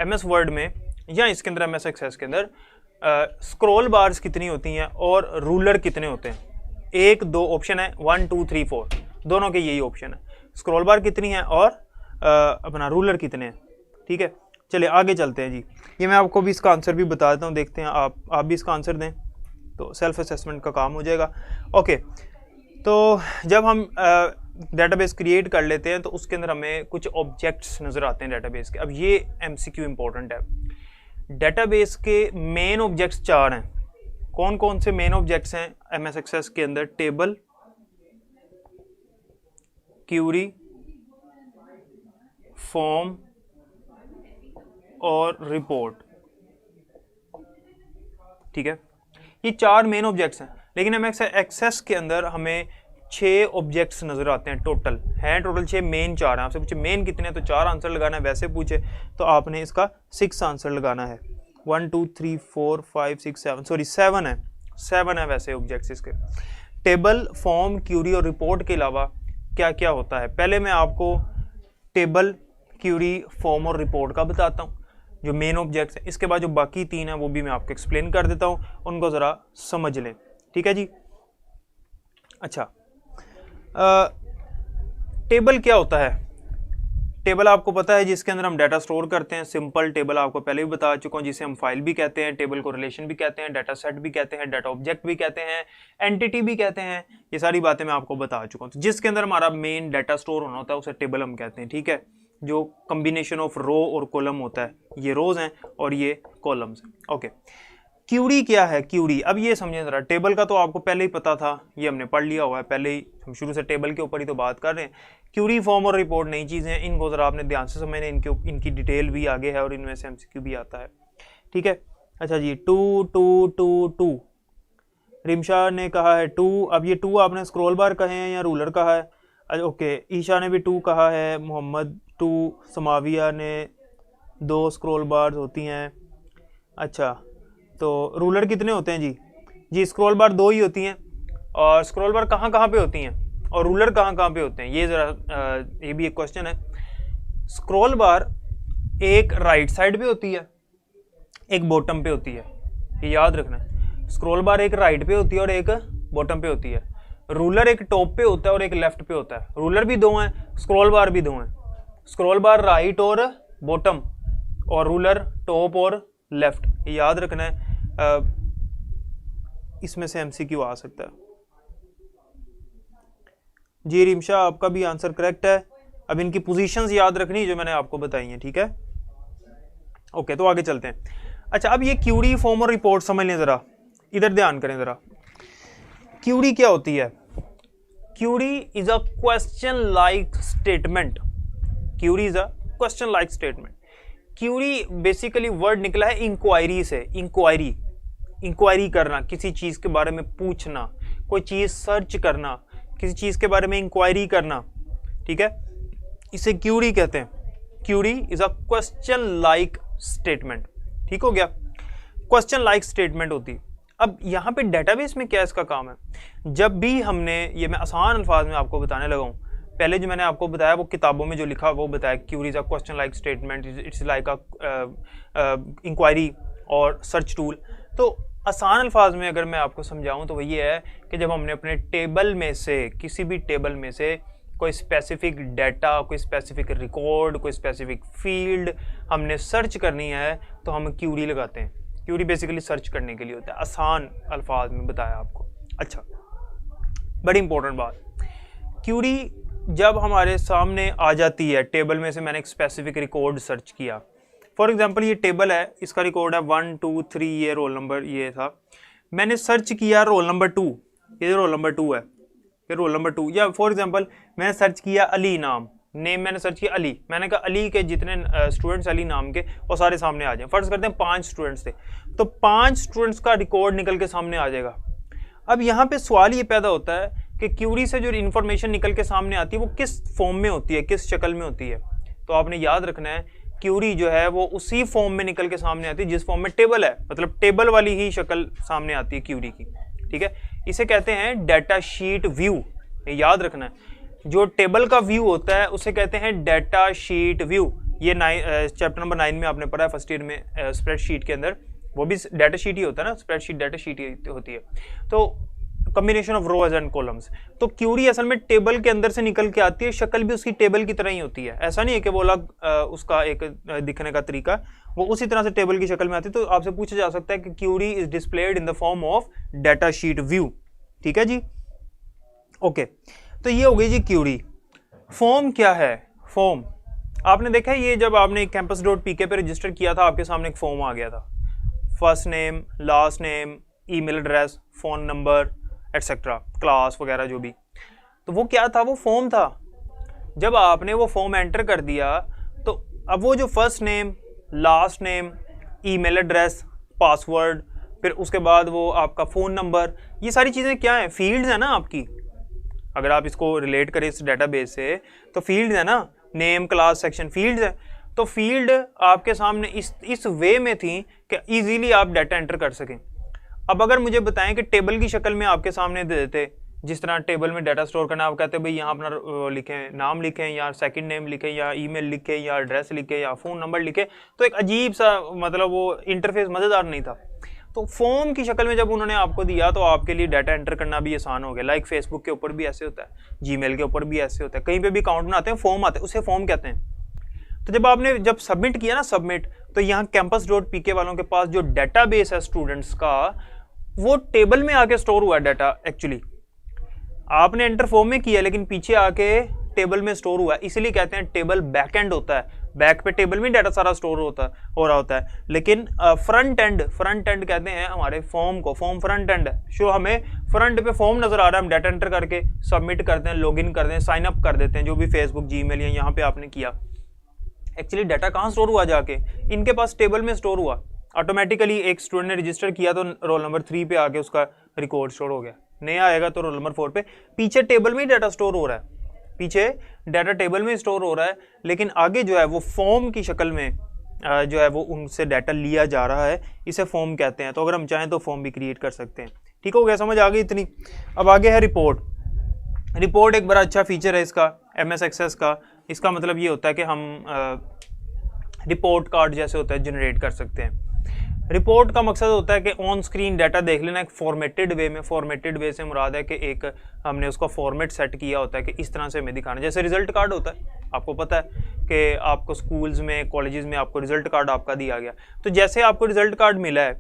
MS वर्ड में या इसके अंदर MS एक्सेस के अंदर स्क्रॉल बार्स कितनी होती हैं और रूलर कितने होते हैं। 1, 2 ऑप्शन है, 1, 2, 3, 4 दोनों के यही ऑप्शन है। स्क्रॉल बार कितनी है और अपना रूलर कितने हैं, ठीक है। चलिए आगे चलते हैं जी। ये मैं आपको भी इसका आंसर भी बता देता हूँ, देखते हैं आप भी इसका आंसर दें तो सेल्फ असेसमेंट का काम हो जाएगा। ओके, तो जब हम डेटाबेस क्रिएट कर लेते हैं तो उसके अंदर हमें कुछ ऑब्जेक्ट्स नज़र आते हैं डेटाबेस के। अब ये MCQ इंपॉर्टेंट है। डेटाबेस के मेन ऑब्जेक्ट्स 4 हैं, कौन कौन से मेन ऑब्जेक्ट्स हैं एमएस एक्सेस के अंदर? टेबल, क्यूरी, फॉर्म और रिपोर्ट। ठीक है, ये 4 मेन ऑब्जेक्ट्स हैं, लेकिन एमएस एक्सेस के अंदर हमें 6 ऑब्जेक्ट्स नजर आते हैं टोटल, हैं टोटल 6, मेन 4 हैं। आपसे पूछे मेन कितने हैं तो 4 आंसर लगाना है, वैसे पूछे तो आपने इसका 6 आंसर लगाना है। 1 2 3 4 5 6 7, सॉरी 7 है, 7 है वैसे ऑब्जेक्ट्स इसके। टेबल, फॉर्म, क्यूरी और रिपोर्ट के अलावा क्या क्या होता है? पहले मैं आपको टेबल, क्यूरी, फॉर्म और रिपोर्ट का बताता हूँ, जो मेन ऑब्जेक्ट्स हैं। इसके बाद जो बाकी 3 हैं वो भी मैं आपको एक्सप्लेन कर देता हूँ, उनको ज़रा समझ लें। ठीक है जी। अच्छा, टेबल क्या होता है? टेबल आपको पता है जिसके अंदर हम डाटा स्टोर करते हैं। सिंपल टेबल आपको पहले भी बता चुका हूँ, जिसे हम फाइल भी कहते हैं, टेबल को रिलेशन भी कहते हैं, डाटा सेट भी कहते हैं, डाटा ऑब्जेक्ट भी कहते हैं, एंटिटी भी कहते हैं। ये सारी बातें मैं आपको बता चुका हूँ। तो जिसके अंदर हमारा मेन डाटा स्टोर होना होता है उसे टेबल हम कहते हैं। ठीक है, जो कॉम्बिनेशन ऑफ रो और कॉलम होता है, ये रोज हैं और ये कॉलम्स हैं। ओके, क्यूरी क्या है? क्यूरी, अब ये समझें जरा। टेबल का तो आपको पहले ही पता था, ये हमने पढ़ लिया हुआ है पहले ही, हम शुरू से टेबल के ऊपर ही तो बात कर रहे हैं। क्यूरी, फॉर्म और रिपोर्ट नई चीज़ें हैं, इनको जरा आपने ध्यान से समझना, इनकी डिटेल भी आगे है और इनमें से एमसीक्यू भी आता है। ठीक है, अच्छा जी। 2 2 2 2, रिमशा ने कहा है 2। अब ये 2 आपने स्क्रॉल बार कहे हैं या रूलर कहा है? ओके, ईशा ने भी 2 कहा है, मोहम्मद 2, समाविया ने 2 स्क्रॉल बार होती हैं। अच्छा, तो रूलर कितने होते हैं जी? जी स्क्रॉल बार 2 ही होती हैं। और स्क्रॉल बार कहाँ कहाँ पे होती हैं और रूलर कहाँ कहाँ पे होते हैं? ये ज़रा ये भी एक क्वेश्चन है। स्क्रॉल बार एक राइट साइड पे होती है, एक बॉटम पे होती है, ये याद रखना है। स्क्रॉल बार एक राइट पे होती है और एक बॉटम पे होती है। रूलर एक टॉप पे होता है और एक लेफ्ट पे होता है। रूलर भी 2 हैं, स्क्रॉल बार भी 2 हैं। स्क्रॉल बार राइट और बॉटम, और रूलर टॉप और लेफ्ट, ये याद रखना है। इसमें से एमसीक्यू आ सकता है। जी रिमशा, आपका भी आंसर करेक्ट है। अब इनकी पोजीशंस याद रखनी जो मैंने आपको बताई हैं। ठीक है, ओके, तो आगे चलते हैं। अच्छा, अब ये क्यूरी, फॉर्म और रिपोर्ट समझ लें जरा, इधर ध्यान करें जरा। क्यूरी क्या होती है? Query is a question like statement. Query is a question like statement. Query basically word निकला है इंक्वायरी से। इंक्वायरी करना, किसी चीज के बारे में पूछना, कोई चीज सर्च करना, किसी चीज के बारे में इंक्वायरी करना। ठीक है, इसे क्यूरी कहते हैं। Query is a question like statement. ठीक हो गया, क्वेश्चन लाइक स्टेटमेंट होती। अब यहाँ पे डेटाबेस में क्या इसका काम है? जब भी हमने, ये मैं आसान अल्फाज में आपको बताने लगा हूँ, पहले जो मैंने आपको बताया वो किताबों में जो लिखा वो बताया, query is a question like statement, it's like a inquiry और सर्च टूल। तो आसान अल्फाज में अगर मैं आपको समझाऊं तो वो ये है कि जब हमने अपने टेबल में से, किसी भी टेबल में से कोई स्पेसिफिक डाटा, कोई स्पेसिफिक रिकॉर्ड, कोई स्पेसिफिक फील्ड हमने सर्च करनी है तो हम क्यूरी लगाते हैं। क्यूरी बेसिकली सर्च करने के लिए होता है, आसान अल्फाज में बताया आपको। अच्छा, बड़ी इंपॉर्टेंट बात, क्यूरी जब हमारे सामने आ जाती है, टेबल में से मैंने एक स्पेसिफिक रिकॉर्ड सर्च किया। फॉर एग्जांपल ये टेबल है, इसका रिकॉर्ड है 1 2 3, ये रोल नंबर ये था। मैंने सर्च किया रोल नंबर 2, ये रोल नंबर 2 है, ये रोल नंबर 2। या फॉर एग्जांपल मैंने सर्च किया अली नाम, नेम मैंने सर्च किया अली। मैंने कहा अली के जितने स्टूडेंट्स अली नाम के वो सारे सामने आ जाए। फर्ज करते हैं 5 स्टूडेंट्स थे, तो 5 स्टूडेंट्स का रिकॉर्ड निकल के सामने आ जाएगा। अब यहाँ पे सवाल ये पैदा होता है कि क्यूरी से जो इन्फॉर्मेशन निकल के सामने आती है वो किस फॉर्म में होती है, किस शक्ल में होती है। तो आपने याद रखना है, क्यूरी जो है वो उसी फॉर्म में निकल के सामने आती है जिस फॉर्म में टेबल है, मतलब टेबल वाली ही शक्ल सामने आती है क्यूरी की। ठीक है, इसे कहते हैं डाटा शीट व्यू, याद रखना है। जो टेबल का व्यू होता है उसे कहते हैं डाटा शीट व्यू। ये चैप्टर नंबर 9 में आपने पढ़ा है, फर्स्ट ईयर में स्प्रेडशीट के अंदर, वो भी डाटा शीट ही होता है ना, स्प्रेडशीट डाटा शीट ही होती है। तो combination of rose and columns. तो क्यूरी असल में टेबल के अंदर से निकल के आती है, शक्ल भी उसकी टेबल की तरह ही होती है। ऐसा नहीं है कि वो अलग उसका एक दिखने का तरीका, वो उसी तरह से टेबल की शक्ल में आती है। तो आपसे पूछा जा सकता है कि query is displayed in the form of data sheet view. ठीक है जी, ओके। तो ये हो गई जी क्यूरी। फॉर्म क्या है? फॉर्म आपने देखा है, ये जब आपने campus.pk पे रजिस्टर किया था आपके सामने एक फॉर्म आ गया था, first name, last name, email address, phone number etcetera, class वगैरह जो भी। तो वो क्या था, वो फॉर्म था। जब आपने वो फॉर्म एंटर कर दिया तो अब वो जो first name, last name, email address, password, फिर उसके बाद वो आपका फ़ोन नंबर, ये सारी चीज़ें क्या हैं, फील्ड्स हैं ना आपकी। अगर आप इसको रिलेट करें इस डेटाबेस से तो फील्ड्स है ना, नेम, क्लास, सेक्शन, फील्ड्स है। तो फील्ड आपके सामने इस वे में थी कि इजीली आप डाटा एंटर कर सकें। अब अगर मुझे बताएं कि टेबल की शक्ल में आपके सामने दे देते, जिस तरह टेबल में डाटा स्टोर करना, आप कहते हैं भाई यहाँ अपना लिखें, नाम लिखें या सेकंड नेम लिखें या ईमेल लिखें या एड्रेस लिखें या फ़ोन नंबर लिखें, तो एक अजीब सा मतलब वो इंटरफेस मज़ेदार नहीं था। तो फॉर्म की शक्ल में जब उन्होंने आपको दिया तो आपके लिए डाटा एंटर करना भी आसान हो गया। लाइक फेसबुक के ऊपर भी ऐसे होता है, जीमेल के ऊपर भी ऐसे होता है, कहीं पे भी अकाउंट बनाते हैं फॉर्म आते हैं, उसे फॉर्म कहते हैं। तो जब आपने सबमिट किया ना, सबमिट, तो यहाँ campus.pk वालों के पास जो डेटाबेस है स्टूडेंट्स का, वो टेबल में आके स्टोर हुआ डाटा। एक्चुअली आपने एंटर फॉर्म में किया लेकिन पीछे आके टेबल में स्टोर हुआ है, इसलिए कहते हैं टेबल बैकएंड होता है। बैक पे टेबल में डाटा सारा स्टोर हो रहा होता है, लेकिन फ्रंट एंड कहते हैं हमारे फॉर्म को, फॉर्म फ्रंट एंड है। शो हमें फ्रंट पे फॉर्म नजर आ रहा है, हम डाटा एंटर करके सबमिट करते हैं, लॉगिन करते हैं, साइन अप कर देते हैं, जो भी फेसबुक, जीमेल या यहाँ पे आपने किया। एक्चुअली डाटा कहाँ स्टोर हुआ, जाके इनके पास टेबल में स्टोर हुआ ऑटोमेटिकली। एक स्टूडेंट ने रजिस्टर किया तो रोल नंबर 3 पे आके उसका रिकॉर्ड स्टोर हो गया, नया आएगा तो रोल नंबर 4 पे। पीछे टेबल में ही डाटा स्टोर हो रहा है, पीछे डाटा टेबल में स्टोर हो रहा है, लेकिन आगे जो है वो फॉर्म की शक्ल में जो है वो उनसे डाटा लिया जा रहा है, इसे फॉर्म कहते हैं। तो अगर हम चाहें तो फॉर्म भी क्रिएट कर सकते हैं। ठीक हो गया, समझ आ गई इतनी। अब आगे है रिपोर्ट। रिपोर्ट एक बड़ा अच्छा फीचर है इसका, MS एक्सेस का। इसका मतलब ये होता है कि हम रिपोर्ट कार्ड जैसे होता है जनरेट कर सकते हैं। रिपोर्ट का मकसद होता है कि ऑन स्क्रीन डाटा देख लेना एक फॉर्मेटेड वे में। फॉर्मेटेड वे से मुराद है कि एक हमने उसका फॉर्मेट सेट किया होता है कि इस तरह से हमें दिखाना। जैसे रिजल्ट कार्ड होता है, आपको पता है कि आपको स्कूल्स में, कॉलेजेस में आपको रिजल्ट कार्ड आपका दिया गया। तो जैसे आपको रिजल्ट कार्ड मिला है,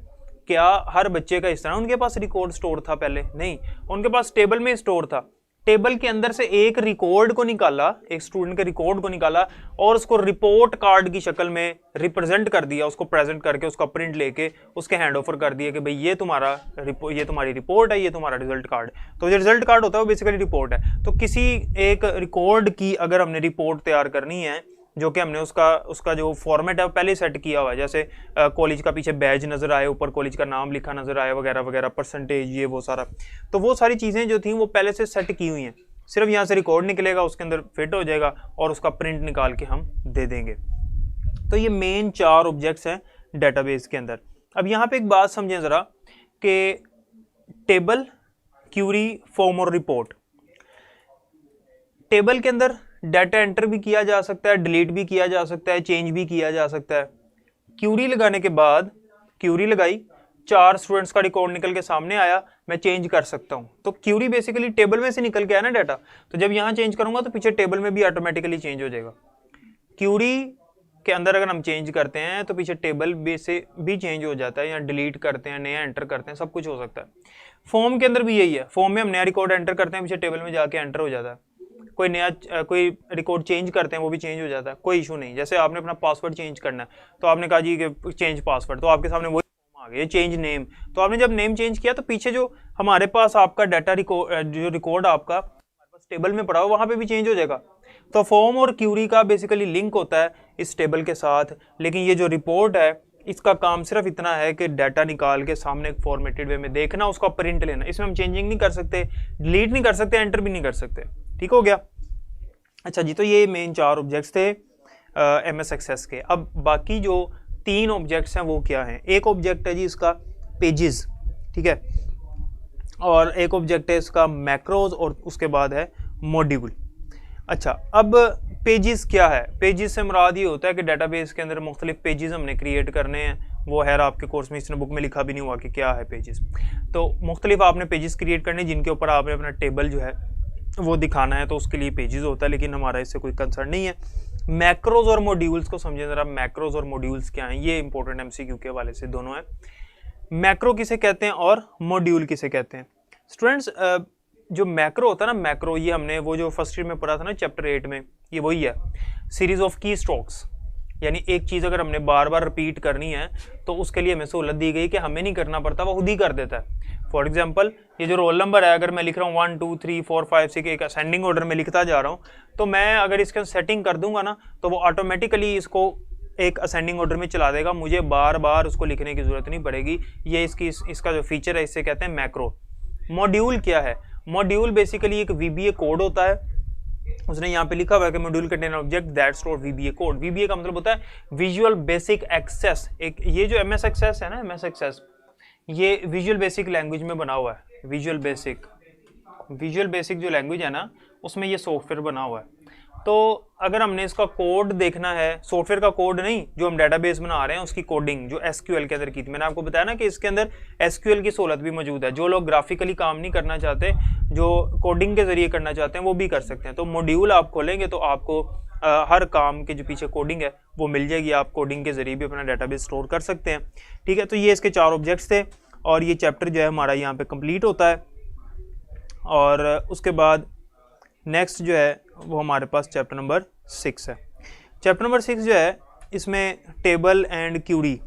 क्या हर बच्चे का इस तरह उनके पास रिकॉर्ड स्टोर था पहले? नहीं, उनके पास टेबल में स्टोर था। टेबल के अंदर से एक रिकॉर्ड को निकाला, एक स्टूडेंट के रिकॉर्ड को निकाला और उसको रिपोर्ट कार्ड की शक्ल में रिप्रेजेंट कर दिया, उसको प्रेजेंट करके उसका प्रिंट लेके उसके हैंड ओवर कर दिया कि भाई ये तुम्हारी रिपोर्ट है, ये तुम्हारा रिजल्ट कार्ड। तो जो रिजल्ट कार्ड होता है वो बेसिकली रिपोर्ट है। तो किसी एक रिकॉर्ड की अगर हमने रिपोर्ट तैयार करनी है, जो कि हमने उसका जो फॉर्मेट है वो पहले सेट किया हुआ है, जैसे कॉलेज का पीछे बैज नज़र आए, ऊपर कॉलेज का नाम लिखा नज़र आए, वगैरह वगैरह, परसेंटेज, ये वो सारा। तो वो सारी चीज़ें जो थी वो पहले से सेट की हुई हैं। सिर्फ यहाँ से रिकॉर्ड निकलेगा, उसके अंदर फिट हो जाएगा और उसका प्रिंट निकाल के हम दे देंगे। तो ये मेन 4 ऑब्जेक्ट्स हैं डेटाबेस के अंदर। अब यहाँ पे एक बात समझें ज़रा कि टेबल, क्यूरी, फॉर्म और रिपोर्ट। टेबल के अंदर डाटा एंटर भी किया जा सकता है, डिलीट भी किया जा सकता है, चेंज भी किया जा सकता है। क्यूरी लगाने के बाद, क्यूरी लगाई, 4 स्टूडेंट्स का रिकॉर्ड निकल के सामने आया, मैं चेंज कर सकता हूं। तो क्यूरी बेसिकली टेबल में से निकल के आया ना डाटा, तो जब यहां चेंज करूंगा तो पीछे टेबल में भी ऑटोमेटिकली चेंज हो जाएगा। क्यूरी के अंदर अगर हम चेंज करते हैं तो पीछे टेबल से भी चेंज हो जाता है, या डिलीट करते हैं, नया एंटर करते हैं, सब कुछ हो सकता है। फॉर्म के अंदर भी यही है, फॉर्म में हम नया रिकॉर्ड एंटर करते हैं, पीछे टेबल में जाके एंटर हो जाता है। कोई रिकॉर्ड चेंज करते हैं वो भी चेंज हो जाता है, कोई इशू नहीं। जैसे आपने अपना पासवर्ड चेंज करना है तो आपने कहा जी कि चेंज पासवर्ड, तो आपके सामने वही फॉर्म आ गया, चेंज नेम। तो आपने जब नेम चेंज किया तो पीछे जो हमारे पास आपका डाटा रिकॉर्ड आपका हमारे पास टेबल में पड़ा हो, वहां पे भी चेंज हो जाएगा। तो फॉर्म और क्यूरी का बेसिकली लिंक होता है इस टेबल के साथ। लेकिन ये जो रिपोर्ट है इसका काम सिर्फ इतना है कि डाटा निकाल के सामने एक फॉर्मेटेड वे में देखना, उसका प्रिंट लेना। इसमें हम चेंजिंग नहीं कर सकते, डिलीट नहीं कर सकते, एंटर भी नहीं कर सकते। ठीक हो गया। अच्छा जी, तो ये मेन 4 ऑब्जेक्ट्स थे MS एक्सेस के। अब बाकी जो 3 ऑब्जेक्ट्स हैं वो क्या हैं? एक ऑब्जेक्ट है जी इसका पेजेस, ठीक है, और एक ऑब्जेक्ट है इसका मैक्रोज, और उसके बाद है मॉड्यूल। अच्छा, अब पेजेस क्या है? पेजेस से मुराद ये होता है कि डाटाबेस के अंदर मुख्तलिफ पेजेस हमने क्रिएट करने हैं। वो है आपके कोर्स में, इसने बुक में लिखा भी नहीं हुआ कि क्या है पेजेस। तो मुख्तलिफ आपने पेजेस क्रिएट करने जिनके ऊपर आपने अपना टेबल जो है वो दिखाना है, तो उसके लिए पेजेस होता है, लेकिन हमारा इससे कोई कंसर्न नहीं है। मैक्रोज और मॉड्यूल्स को समझें जरा। मैक्रोज और मॉड्यूल्स क्या हैं? ये इंपॉर्टेंट MCQ के हवाले से दोनों है। मैक्रो किसे कहते हैं और मॉड्यूल किसे कहते हैं? स्टूडेंट्स, जो मैक्रो होता है ना, मैक्रो, ये हमने वो जो फर्स्ट ईयर में पढ़ा था ना चैप्टर 8 में, ये वही है, सीरीज ऑफ की स्ट्रोक्स। यानी एक चीज़ अगर हमने बार बार रिपीट करनी है तो उसके लिए हमें सहूलत दी गई कि हमें नहीं करना पड़ता, वो खुद ही कर देता है। फॉर एग्जाम्पल ये जो रोल नंबर है, अगर मैं लिख रहा हूँ 1 2 3 4 5 6 एक असेंडिंग ऑर्डर में लिखता जा रहा हूँ, तो मैं अगर इसके सेटिंग कर दूंगा ना तो वो ऑटोमेटिकली इसको एक असेंडिंग ऑर्डर में चला देगा, मुझे बार बार उसको लिखने की जरूरत नहीं पड़ेगी। ये इसका जो फीचर है इससे कहते हैं मैक्रो। मॉड्यूल क्या है? मॉड्यूल बेसिकली एक VBA कोड होता है। उसने यहाँ पे लिखा हुआ है कि module contain object that store VBA code. VBA का मतलब होता है विजुअल बेसिक एक्सेस। एक ये जो MS एक्सेस है ना, MS एक्सेस ये विजुअल बेसिक लैंग्वेज में बना हुआ है। विजुअल बेसिक जो लैंग्वेज है ना उसमें ये सॉफ्टवेयर बना हुआ है। तो अगर हमने इसका कोड देखना है, सॉफ्टवेयर का कोड नहीं, जो हम डेटाबेस बना रहे हैं उसकी कोडिंग जो SQL के अंदर की थी, मैंने आपको बताया ना कि इसके अंदर SQL की सहूलत भी मौजूद है। जो लोग ग्राफिकली काम नहीं करना चाहते, जो कोडिंग के जरिए करना चाहते हैं, वो भी कर सकते हैं। तो मॉड्यूल आप खोलेंगे तो आपको हर काम के जो पीछे कोडिंग है वो मिल जाएगी। आप कोडिंग के जरिए भी अपना डेटाबेस स्टोर कर सकते हैं। ठीक है, तो ये इसके 4 ऑब्जेक्ट्स थे और ये चैप्टर जो है हमारा यहाँ पे कंप्लीट होता है। और उसके बाद नेक्स्ट जो है वो हमारे पास चैप्टर नंबर 6 है। चैप्टर नंबर 6 जो है इसमें table and query.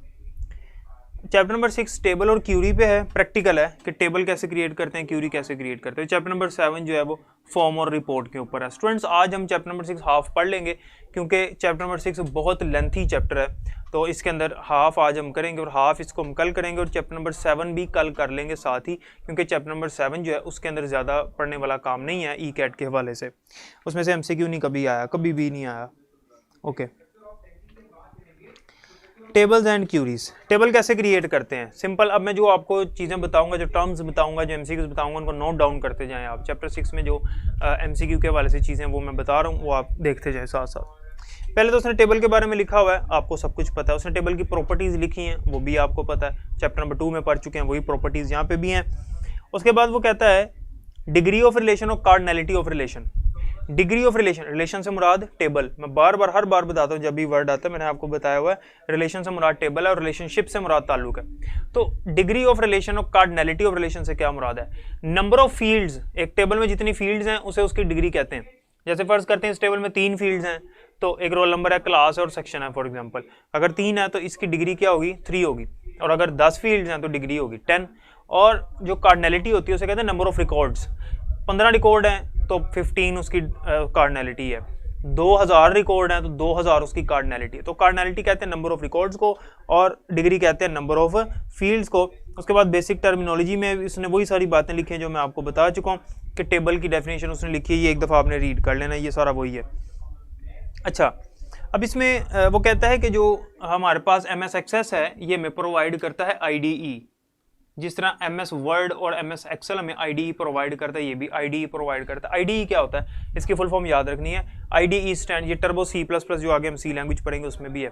Chapter number 6 table और क्यूरी पे है, प्रैक्टिकल है कि टेबल कैसे क्रिएट करते हैं, क्यूरी कैसे क्रिएट करते हैं। चैप्टर नंबर 7 जो है वो फॉर्म और रिपोर्ट के ऊपर है। स्टूडेंट्स आज हम चैप्टर नंबर 6 हाफ पढ़ लेंगे क्योंकि चैप्टर नंबर 6 बहुत लेंथी चैप्टर है, तो इसके अंदर हाफ आज हम करेंगे और हाफ इसको हम कल करेंगे और चैप्टर नंबर 7 भी कल कर लेंगे साथ ही, क्योंकि चैप्टर नंबर 7 जो है उसके अंदर ज़्यादा पढ़ने वाला काम नहीं है ECAT के हवाले से। उसमें से MCQ नहीं कभी आया, कभी भी नहीं आया। Okay, tables and queries. Table कैसे क्रिएट करते हैं? सिंपल। अब मैं जो आपको चीज़ें बताऊंगा, जो टर्म्स बताऊंगा, जो MCQs बताऊंगा, उनको नोट डाउन करते जाएं आप। चैप्टर 6 में जो MCQ के वाले से चीज़ें वो मैं बता रहा हूँ वो आप देखते जाएं साथ साथ। पहले तो उसने टेबल के बारे में लिखा हुआ है, आपको सब कुछ पता है। उसने टेबल की प्रॉपर्टीज़ लिखी हैं, वो भी आपको पता है, चैप्टर नंबर 2 में पढ़ चुके हैं, वही प्रॉपर्टीज़ यहाँ पे भी हैं। उसके बाद वो कहता है डिग्री ऑफ रिलेशन और cardinality of relation. Degree of relation, relation से मुराद टेबल। मैं हर बार बताता हूँ जब भी वर्ड आता है, मैंने आपको बताया हुआ है रिलेशन से मुराद टेबल है और रिलेशनशिप से मुराद ताल्लुक है। तो डिग्री ऑफ रिलेशन और कार्डिनैलिटी ऑफ रिलेशन से क्या मुराद है? नंबर ऑफ फील्ड्स, एक टेबल में जितनी फील्ड्स हैं उसे उसकी डिग्री कहते हैं। जैसे फर्ज करते हैं इस टेबल में 3 फील्ड्स हैं, तो एक रोल नंबर है, क्लास और सेक्शन है फॉर एग्जांपल। अगर 3 है तो इसकी डिग्री क्या होगी? 3 होगी। और अगर 10 फील्ड्स हैं तो डिग्री होगी 10। और जो कार्डिनैलिटी होती है उसे कहते हैं नंबर ऑफ रिकॉर्ड्स। 15 रिकॉर्ड हैं तो 15 उसकी कार्डिनैलिटी है। 2000 रिकॉर्ड हैं तो 2000 उसकी कार्डिनैलिटी है। तो कार्डिनैलिटी कहते हैं नंबर ऑफ रिकॉर्ड्स को और डिग्री कहते हैं नंबर ऑफ फील्ड्स को। उसके बाद बेसिक टर्मिनोलॉजी में इसने वही सारी बातें लिखी हैं जो मैं आपको बता चुका हूँ कि टेबल की डेफिनेशन उसने लिखी है, ये एक दफ़ा आपने रीड कर लेना, ये सारा वही है। अच्छा, अब इसमें वो कहता है कि जो हमारे पास MS एक्सेस है ये हमें प्रोवाइड करता है IDE। जिस तरह MS वर्ड और MS एक्सेल हमें IDE प्रोवाइड करता है, ये भी IDE प्रोवाइड करता है। IDE क्या होता है? इसकी फुल फॉर्म याद रखनी है। IDE स्टैंड, ये टर्बो C++ जो आगे हम C लैंग्वेज पढ़ेंगे उसमें भी है।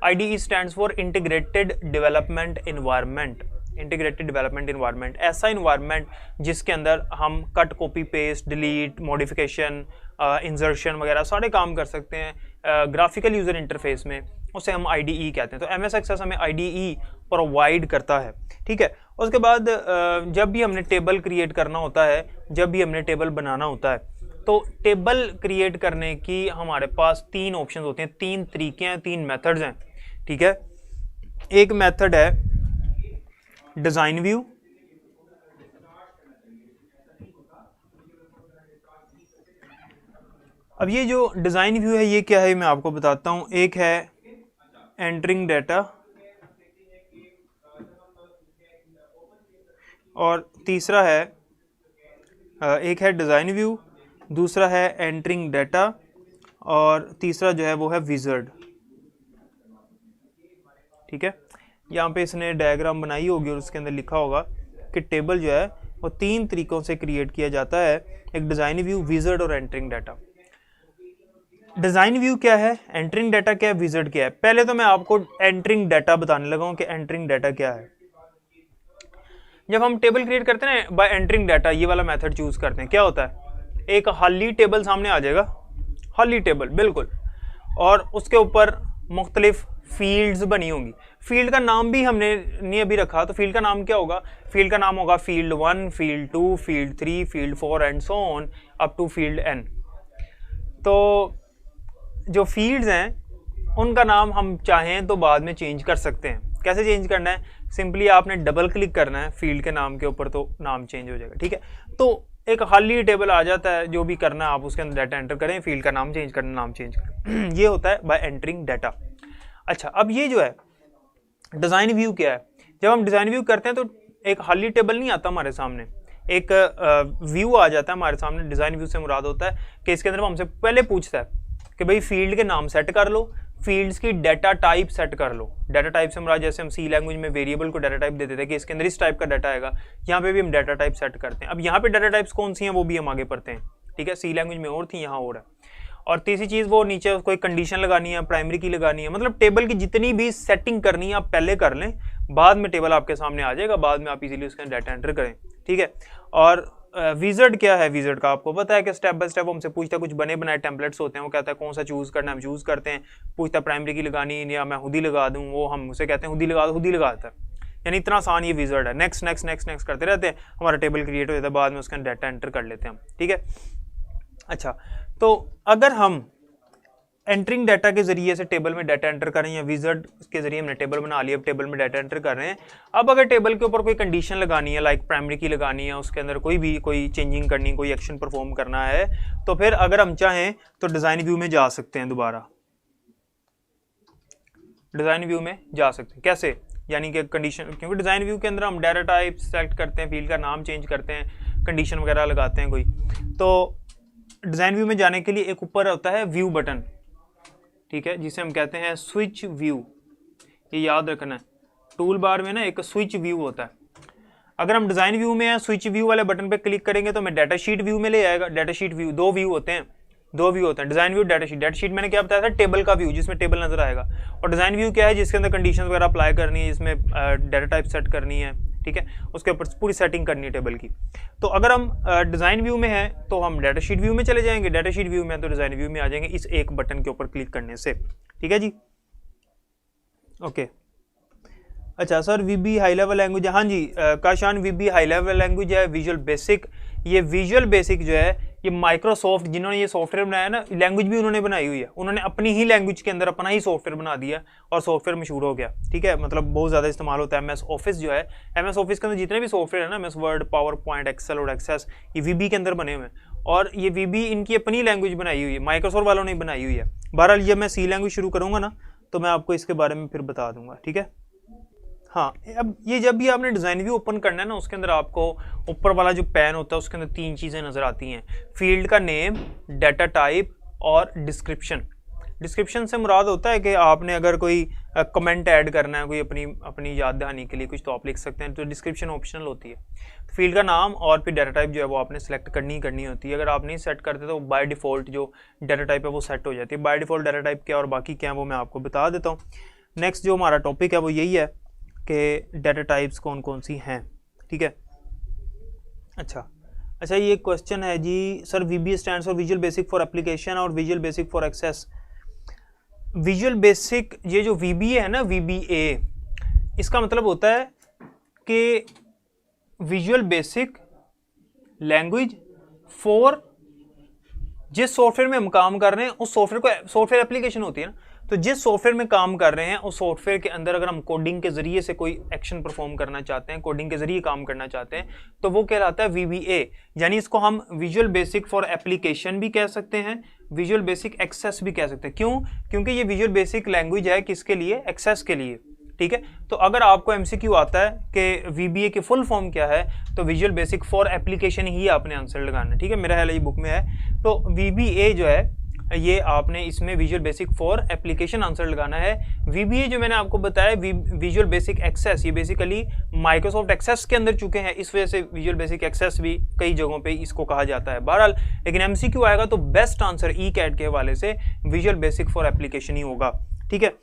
IDE stands for integrated development environment. Integrated development environment, ऐसा एनवायरनमेंट जिसके अंदर हम cut, copy, paste, delete, modification, insertion वगैरह सारे काम कर सकते हैं ग्राफिकल यूज़र इंटरफेस में, उसे हम IDE कहते हैं। तो MS एक्सेस हमें IDE प्रोवाइड करता है। ठीक है, उसके बाद जब भी हमने टेबल क्रिएट करना होता है, जब भी हमने टेबल बनाना होता है, तो टेबल क्रिएट करने की हमारे पास 3 ऑप्शन होते हैं, 3 तरीके हैं, 3 मेथड्स हैं। ठीक है, एक मेथड है डिज़ाइन व्यू, अब ये जो डिज़ाइन व्यू है ये क्या है मैं आपको बताता हूँ। एक है एंटरिंग डाटा और तीसरा है एक है डिज़ाइन व्यू, दूसरा है एंटरिंग डाटा और तीसरा जो है वो है विज़र्ड। ठीक है, यहाँ पे इसने डायग्राम बनाई होगी और उसके अंदर लिखा होगा कि टेबल जो है वो 3 तरीकों से क्रिएट किया जाता है, एक डिज़ाइन व्यू, विज़र्ड और एंटरिंग डाटा। डिज़ाइन व्यू क्या है, एंटरिंग डाटा क्या है, विज़र्ड क्या है? पहले तो मैं आपको एंटरिंग डाटा बताने लगा हूँ कि एंटरिंग डाटा क्या है। जब हम टेबल क्रिएट करते हैं ना बाय एंटरिंग डाटा, ये वाला मेथड चूज करते हैं, क्या होता है एक खाली टेबल सामने आ जाएगा, खाली टेबल बिल्कुल, और उसके ऊपर मुख्तलिफ फील्ड्स बनी होंगी। फील्ड का नाम भी हमने नहीं अभी रखा, तो फील्ड का नाम क्या होगा? फील्ड का नाम होगा field 1, field 2, field 3, field 4 and so on up to field n। तो जो फील्ड्स हैं उनका नाम हम चाहें तो बाद में चेंज कर सकते हैं। कैसे चेंज करना है, सिंपली आपने डबल क्लिक करना है फील्ड के नाम के ऊपर, तो नाम चेंज हो जाएगा। ठीक है, तो एक खाली टेबल आ जाता है, जो भी करना है आप उसके अंदर डाटा एंटर करें, फील्ड का नाम चेंज करना, नाम चेंज करें। ये होता है बाय एंटरिंग डाटा। अच्छा, अब ये जो है डिज़ाइन व्यू क्या है, जब हम डिज़ाइन व्यू करते हैं तो एक खाली टेबल नहीं आता हमारे सामने, एक व्यू आ जाता है हमारे सामने। डिज़ाइन व्यू से मुराद होता है कि इसके अंदर वो हमसे पहले पूछता है कि भाई फील्ड के नाम सेट कर लो, फील्ड्स की डाटा टाइप सेट कर लो। डाटा टाइप से मुराद, जैसे हम सी लैंग्वेज में वेरिएबल को डाटा टाइप दे देते हैं कि इसके अंदर इस टाइप का डाटा आएगा, यहाँ पे भी हम डाटा टाइप सेट करते हैं। अब यहाँ पे डाटा टाइप्स कौन सी हैं वो भी हम आगे पढ़ते हैं। ठीक है, सी लैंग्वेज में और थी, यहाँ और है। और तीसरी चीज़, वो नीचे कोई कंडीशन लगानी है, प्राइमरी की लगानी है, मतलब टेबल की जितनी भी सेटिंग करनी है आप पहले कर लें, बाद में टेबल आपके सामने आ जाएगा, बाद में आप इजीली उसके डाटा एंटर करें। ठीक है, और विजर्ड क्या है, विजर्ड का आपको पता है कि स्टेप बाय स्टेप हमसे पूछता है, कुछ बने बनाए टेम्पलेट्स होते हैं, वो कहता है कौन सा चूज करना है, हम चूज करते हैं, पूछता है प्राइमरी की लगानी या मैं हुडी लगा दूं, वो हम उसे कहते हैं हुडी लगा दो, हुडी लगा देता है। यानी इतना आसान ये विजर्ड है, नेक्स्ट नेक्स्ट नेक्स्ट नेक्स्ट करते रहते हैं, हमारा टेबल क्रिएट हो जाता है, बाद में उसका डाटा एंटर कर लेते हैं हम। ठीक है, अच्छा, तो अगर हम एंटरिंग डाटा के जरिए से टेबल में डाटा एंटर करें या विजर्ड के जरिए हमने टेबल बना लिया, अब टेबल में डाटा एंटर कर रहे हैं। अब अगर टेबल के ऊपर कोई कंडीशन लगानी है, लाइक प्राइमरी की लगानी है, उसके अंदर कोई चेंजिंग करनी, कोई एक्शन परफॉर्म करना है, तो फिर अगर हम चाहें तो डिजाइन व्यू में जा सकते हैं, दोबारा डिजाइन व्यू में जा सकते हैं। कैसे, यानी कि कंडीशन, क्योंकि डिजाइन व्यू के अंदर हम डाटा टाइप सेलेक्ट करते हैं, फील्ड का नाम चेंज करते हैं, कंडीशन वगैरह लगाते हैं कोई, तो डिजाइन व्यू में जाने के लिए एक ऊपर होता है व्यू बटन, ठीक है, जिसे हम कहते हैं स्विच व्यू। ये याद रखना है, टूल बार में ना एक स्विच व्यू होता है। अगर हम डिजाइन व्यू में हैं, स्विच व्यू वाले बटन पे क्लिक करेंगे तो हमें डाटा शीट व्यू में ले आएगा। डाटा शीट व्यू, दो व्यू होते हैं, design view, data sheet. Data sheet मैंने क्या बताया था, टेबल का व्यू जिसमें टेबल नजर आएगा, और डिजाइन व्यू क्या है, जिसके अंदर कंडीशन वगैरह अप्लाई करनी है, जिसमें डाटा टाइप सेट करनी है। ठीक है, उसके ऊपर पूरी सेटिंग करनी है टेबल की। तो अगर हम डिजाइन व्यू में है तो हम डाटा शीट व्यू में चले जाएंगे, डाटा शीट व्यू में तो डिजाइन व्यू में आ जाएंगे इस एक बटन के ऊपर क्लिक करने से। ठीक है जी, ओके। अच्छा सर, वीबी हाई लेवल लैंग्वेज है, हाँ जी काशान, वीबी हाई लेवल लैंग्वेज है, विजुअल बेसिक। ये विजुअल बेसिक जो है, ये माइक्रोसॉफ्ट जिन्होंने ये सॉफ्टवेयर बनाया ना, लैंग्वेज भी उन्होंने बनाई हुई है, उन्होंने अपनी ही लैंग्वेज के अंदर अपना ही सॉफ्टवेयर बना दिया और सॉफ्टवेयर मशहूर हो गया। ठीक है, मतलब बहुत ज़्यादा इस्तेमाल होता है। MS ऑफिस जो है, MS ऑफिस के अंदर जितने भी सॉफ्टवेयर है ना, MS Word, PowerPoint, Excel और एक्सेस, ये वीबी के अंदर बने हुए हैं, और ये वीबी इनकी अपनी लैंग्वेज बनाई हुई है, माइक्रोसॉफ्ट वालों ने बनाई हुई है। बहरहाल जब मैं सी लैंग्वेज शुरू करूँगा ना, तो मैं आपको इसके बारे में फिर बता दूंगा। ठीक है, हाँ। अब ये जब भी आपने डिज़ाइन व्यू ओपन करना है ना, उसके अंदर आपको ऊपर वाला जो पैन होता है उसके अंदर तीन चीज़ें नज़र आती हैं, फील्ड का नेम, डाटा टाइप और डिस्क्रिप्शन। डिस्क्रिप्शन से मुराद होता है कि आपने अगर कोई कमेंट ऐड करना है, कोई अपनी याद दहानी के लिए कुछ, तो आप लिख सकते हैं, तो डिस्क्रिप्शन ऑप्शनल होती है। फील्ड का नाम और फिर डाटा टाइप जो है वो आपने सेलेक्ट करनी होती है। अगर आप नहीं सेट करते तो बाय डिफ़ॉल्ट जो डाटा टाइप है वो सेट हो जाती है। बाय डिफ़ॉल्ट डाटा टाइप क्या और बाकी क्या है वो मैं आपको बता देता हूँ। नेक्स्ट जो हमारा टॉपिक है वो यही है कि डाटा टाइप्स कौन कौन सी हैं। ठीक है, अच्छा, ये क्वेश्चन है जी, sir VB stands for visual basic for application और visual basic for access. Visual basic, ये जो VBA है ना, VBA, इसका मतलब होता है कि विजुअल बेसिक लैंग्वेज फॉर, जिस सॉफ्टवेयर में हम काम कर रहे हैं उस सॉफ्टवेयर को, सॉफ्टवेयर एप्लीकेशन होती है ना, तो जिस सॉफ्टवेयर में काम कर रहे हैं उस सॉफ्टवेयर के अंदर अगर हम कोडिंग के जरिए से कोई एक्शन परफॉर्म करना चाहते हैं, कोडिंग के जरिए काम करना चाहते हैं, तो वो कहलाता है VBA। यानी इसको हम विजुअल बेसिक फॉर एप्लीकेशन भी कह सकते हैं, विजुअल बेसिक एक्सेस भी कह सकते हैं। क्यों? क्योंकि ये विजुअल बेसिक लैंग्वेज है किसके लिए? एक्सेस के लिए। ठीक है, तो अगर आपको MCQ आता है कि VBA की फुल फॉर्म क्या है, तो विजुअल बेसिक फॉर एप्लीकेशन ही आपने आंसर लगाना है। ठीक है, मेरा ख्याल ये बुक में है। तो VBA जो है, ये आपने इसमें visual basic for application answer लगाना है। VBA जो मैंने आपको बताया, विजुअल बेसिक एक्सेस, ये बेसिकली माइक्रोसॉफ्ट एक्सेस के अंदर चुके हैं, इस वजह से विजुअल बेसिक एक्सेस भी कई जगहों पे इसको कहा जाता है। बहरहाल लेकिन MCQ आएगा तो बेस्ट आंसर ECAT के हवाले से विजुअल बेसिक फॉर एप्लीकेशन ही होगा। ठीक है,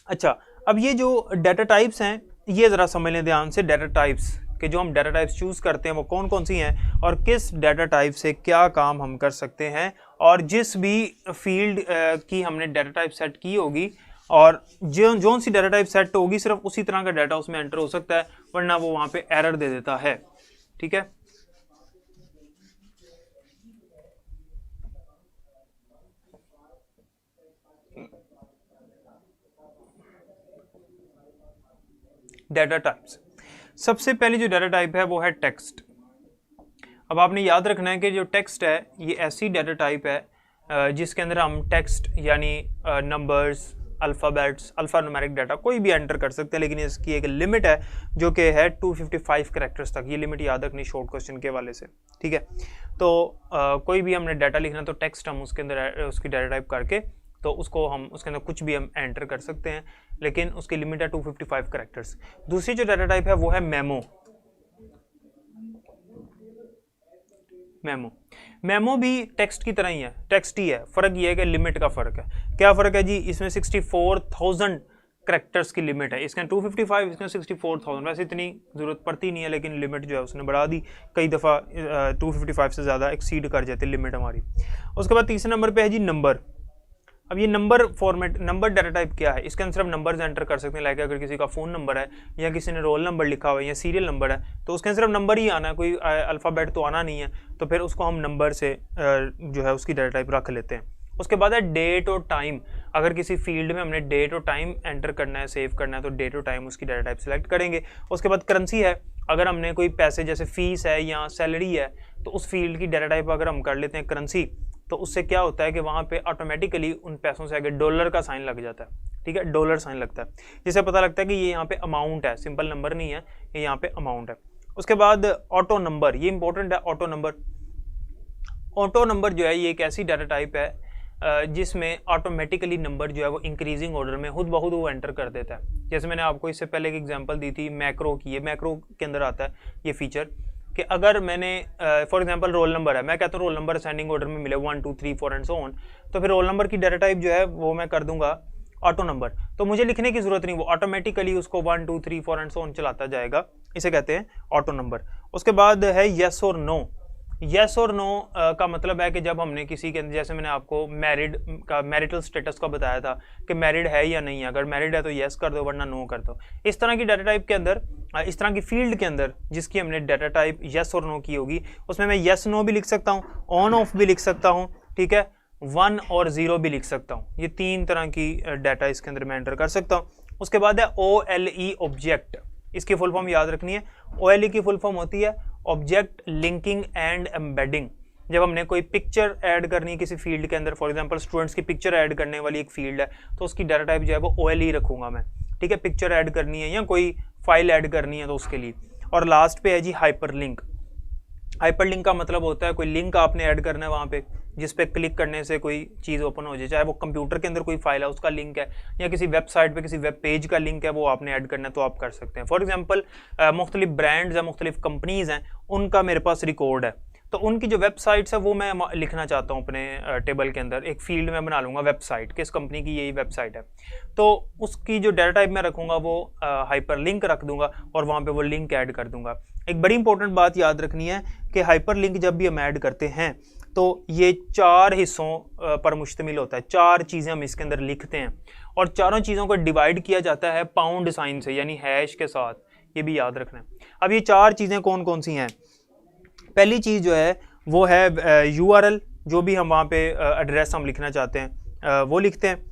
अच्छा, अब ये जो डाटा टाइप्स हैं, ये ज़रा समझ लें ध्यान से। डाटा टाइप्स कि जो हम डाटा टाइप्स चूज़ करते हैं वो कौन कौन सी हैं और किस डाटा टाइप से क्या काम हम कर सकते हैं, और जिस भी फील्ड की हमने डाटा टाइप सेट की होगी और जो सी डाटा टाइप सेट होगी सिर्फ उसी तरह का डाटा उसमें एंटर हो सकता है, वरना वो वहाँ पे एरर दे देता है। ठीक है, डाटा टाइप्स। सबसे पहली जो डाटा टाइप है वो है टेक्स्ट। अब आपने याद रखना है कि जो टेक्स्ट है ये ऐसी डाटा टाइप है जिसके अंदर हम टेक्स्ट यानी नंबर्स, अल्फ़ाबेट्स, अल्फ़ान्यूमेरिक डाटा कोई भी एंटर कर सकते हैं, लेकिन इसकी एक लिमिट है जो कि है 255 कैरेक्टर्स तक। ये लिमिट याद रखनी शॉर्ट क्वेश्चन के वाले से, ठीक है। तो कोई भी हमने डाटा लिखना तो टेक्स्ट हम उसके अंदर उसकी डाटा टाइप करके तो उसको हम उसके अंदर कुछ भी हम एंटर कर सकते हैं, लेकिन उसकी लिमिट है 255 कैरेक्टर्स। दूसरी जो डाटा टाइप है वो है मेमो। मेमो भी टेक्स्ट की तरह ही है, टेक्स्ट ही है, फ़र्क ये है कि लिमिट का फ़र्क है। क्या फ़र्क है जी? इसमें 64,000 कैरेक्टर्स की लिमिट है, इसके 255, इसमें 64,000। वैसे इतनी ज़रूरत पड़ती नहीं है, लेकिन लिमिट जो है उसने बढ़ा दी, कई दफ़ा 255 से ज़्यादा एक्सीड कर जाती है लिमिट हमारी। उसके बाद तीसरे नंबर पर है जी नंबर। अब ये number format, number data type क्या है? इसके अंदर सिर्फ नंबर्स एंटर कर सकते हैं। लाइक अगर किसी का फ़ोन नंबर है या किसी ने रोल नंबर लिखा हुआ है या सीरियल नंबर है तो उसके अंदर सिर्फ नंबर ही आना है, कोई अल्फ़ाबेट तो आना नहीं है, तो फिर उसको हम नंबर से जो है उसकी डाटा टाइप रख लेते हैं। उसके बाद है डेट और टाइम। अगर किसी फील्ड में हमने डेट और टाइम एंटर करना है, सेव करना है, तो डेट और टाइम उसकी डाटा टाइप सेलेक्ट करेंगे। उसके बाद करेंसी है। अगर हमने कोई पैसे जैसे फीस है या सैलरी है तो उस फील्ड की डाटा टाइप अगर हम कर लेते हैं करेंसी, तो उससे क्या होता है कि वहाँ पे ऑटोमेटिकली उन पैसों से आगे डॉलर का साइन लग जाता है, ठीक है, डॉलर साइन लगता है, जिससे पता लगता है कि ये यहाँ पे अमाउंट है, सिंपल नंबर नहीं है, ये यहाँ पे अमाउंट है। उसके बाद ऑटो नंबर, ये इंपॉर्टेंट है। ऑटो नंबर जो है ये एक ऐसी डाटा टाइप है जिसमें ऑटोमेटिकली नंबर जो है वो इंक्रीजिंग ऑर्डर में खुद ब खुद वो एंटर कर देता है। जैसे मैंने आपको इससे पहले एक एग्जांपल दी थी मैक्रो की, ये मैक्रो के अंदर आता है ये फीचर कि अगर मैंने फॉर एग्जांपल रोल नंबर है, मैं कहता हूँ रोल नंबर असेंडिंग ऑर्डर में मिले 1 2 3 4 एंड सो ऑन, तो फिर रोल नंबर की डाटा टाइप जो है वो मैं कर दूंगा ऑटो नंबर। तो मुझे लिखने की जरूरत नहीं, वो ऑटोमेटिकली उसको 1 2 3 4 एंड सो ऑन चलाता जाएगा, इसे कहते हैं ऑटो नंबर। उसके बाद है येस और नो। येस और नो का मतलब है कि जब हमने किसी के, जैसे मैंने आपको मैरिड का मैरिटल स्टेटस का बताया था कि मैरिड है या नहीं है, अगर मैरिड है तो येस कर दो वरना नो कर दो। इस तरह की डाटा टाइप के अंदर, इस तरह की फील्ड के अंदर जिसकी हमने डाटा टाइप येस और नो की होगी, उसमें मैं येस नो भी लिख सकता हूँ, ऑन ऑफ भी लिख सकता हूँ, ठीक है, 1 और 0 भी लिख सकता हूँ। ये 3 तरह की डाटा इसके अंदर मैं एंटर कर सकता हूँ। उसके बाद है OLE ऑब्जेक्ट। इसकी फुल फॉर्म याद रखनी है। OLE की फुल फॉर्म होती है ऑब्जेक्ट लिंकिंग एंड एम्बेडिंग। जब हमने कोई पिक्चर ऐड करनी है किसी फील्ड के अंदर, फॉर एग्जांपल स्टूडेंट्स की पिक्चर ऐड करने वाली एक फील्ड है, तो उसकी डाटा टाइप जो है वो OLE रखूंगा मैं, ठीक है, पिक्चर ऐड करनी है या कोई फाइल ऐड करनी है तो उसके लिए। और लास्ट पे है जी हाइपरलिंक। हाइपरलिंक का मतलब होता है कोई लिंक आपने ऐड करना है वहाँ पे, जिस पे क्लिक करने से कोई चीज़ ओपन हो जाए, चाहे वो कंप्यूटर के अंदर कोई फाइल है उसका लिंक है या किसी वेबसाइट पे किसी वेब पेज का लिंक है, वो आपने ऐड करना है तो आप कर सकते हैं। फॉर एग्जांपल मुख्तलिफ ब्रांड्स या मुख्तलिफ कंपनीज हैं, उनका मेरे पास रिकॉर्ड है, तो उनकी जो वेबसाइट्स है वो मैं लिखना चाहता हूँ अपने टेबल के अंदर, एक फील्ड में बना लूँगा वेबसाइट, किस कंपनी की यही वेबसाइट है, तो उसकी जो डाटा टाइप मैं रखूँगा वो हाइपर लिंक रख दूंगा और वहाँ पे वो लिंक ऐड कर दूंगा। एक बड़ी इंपॉर्टेंट बात याद रखनी है कि हाइपर लिंक जब भी हम ऐड करते हैं तो ये 4 हिस्सों पर मुश्तमिल होता है, 4 चीज़ें हम इसके अंदर लिखते हैं और चारों चीज़ों को डिवाइड किया जाता है पाउंड साइन से, यानी हैश के साथ, ये भी याद रखना है। अब ये 4 चीज़ें कौन कौन सी हैं? पहली चीज़ जो है वो है URL, जो भी हम वहाँ पे एड्रेस हम लिखना चाहते हैं वो लिखते हैं।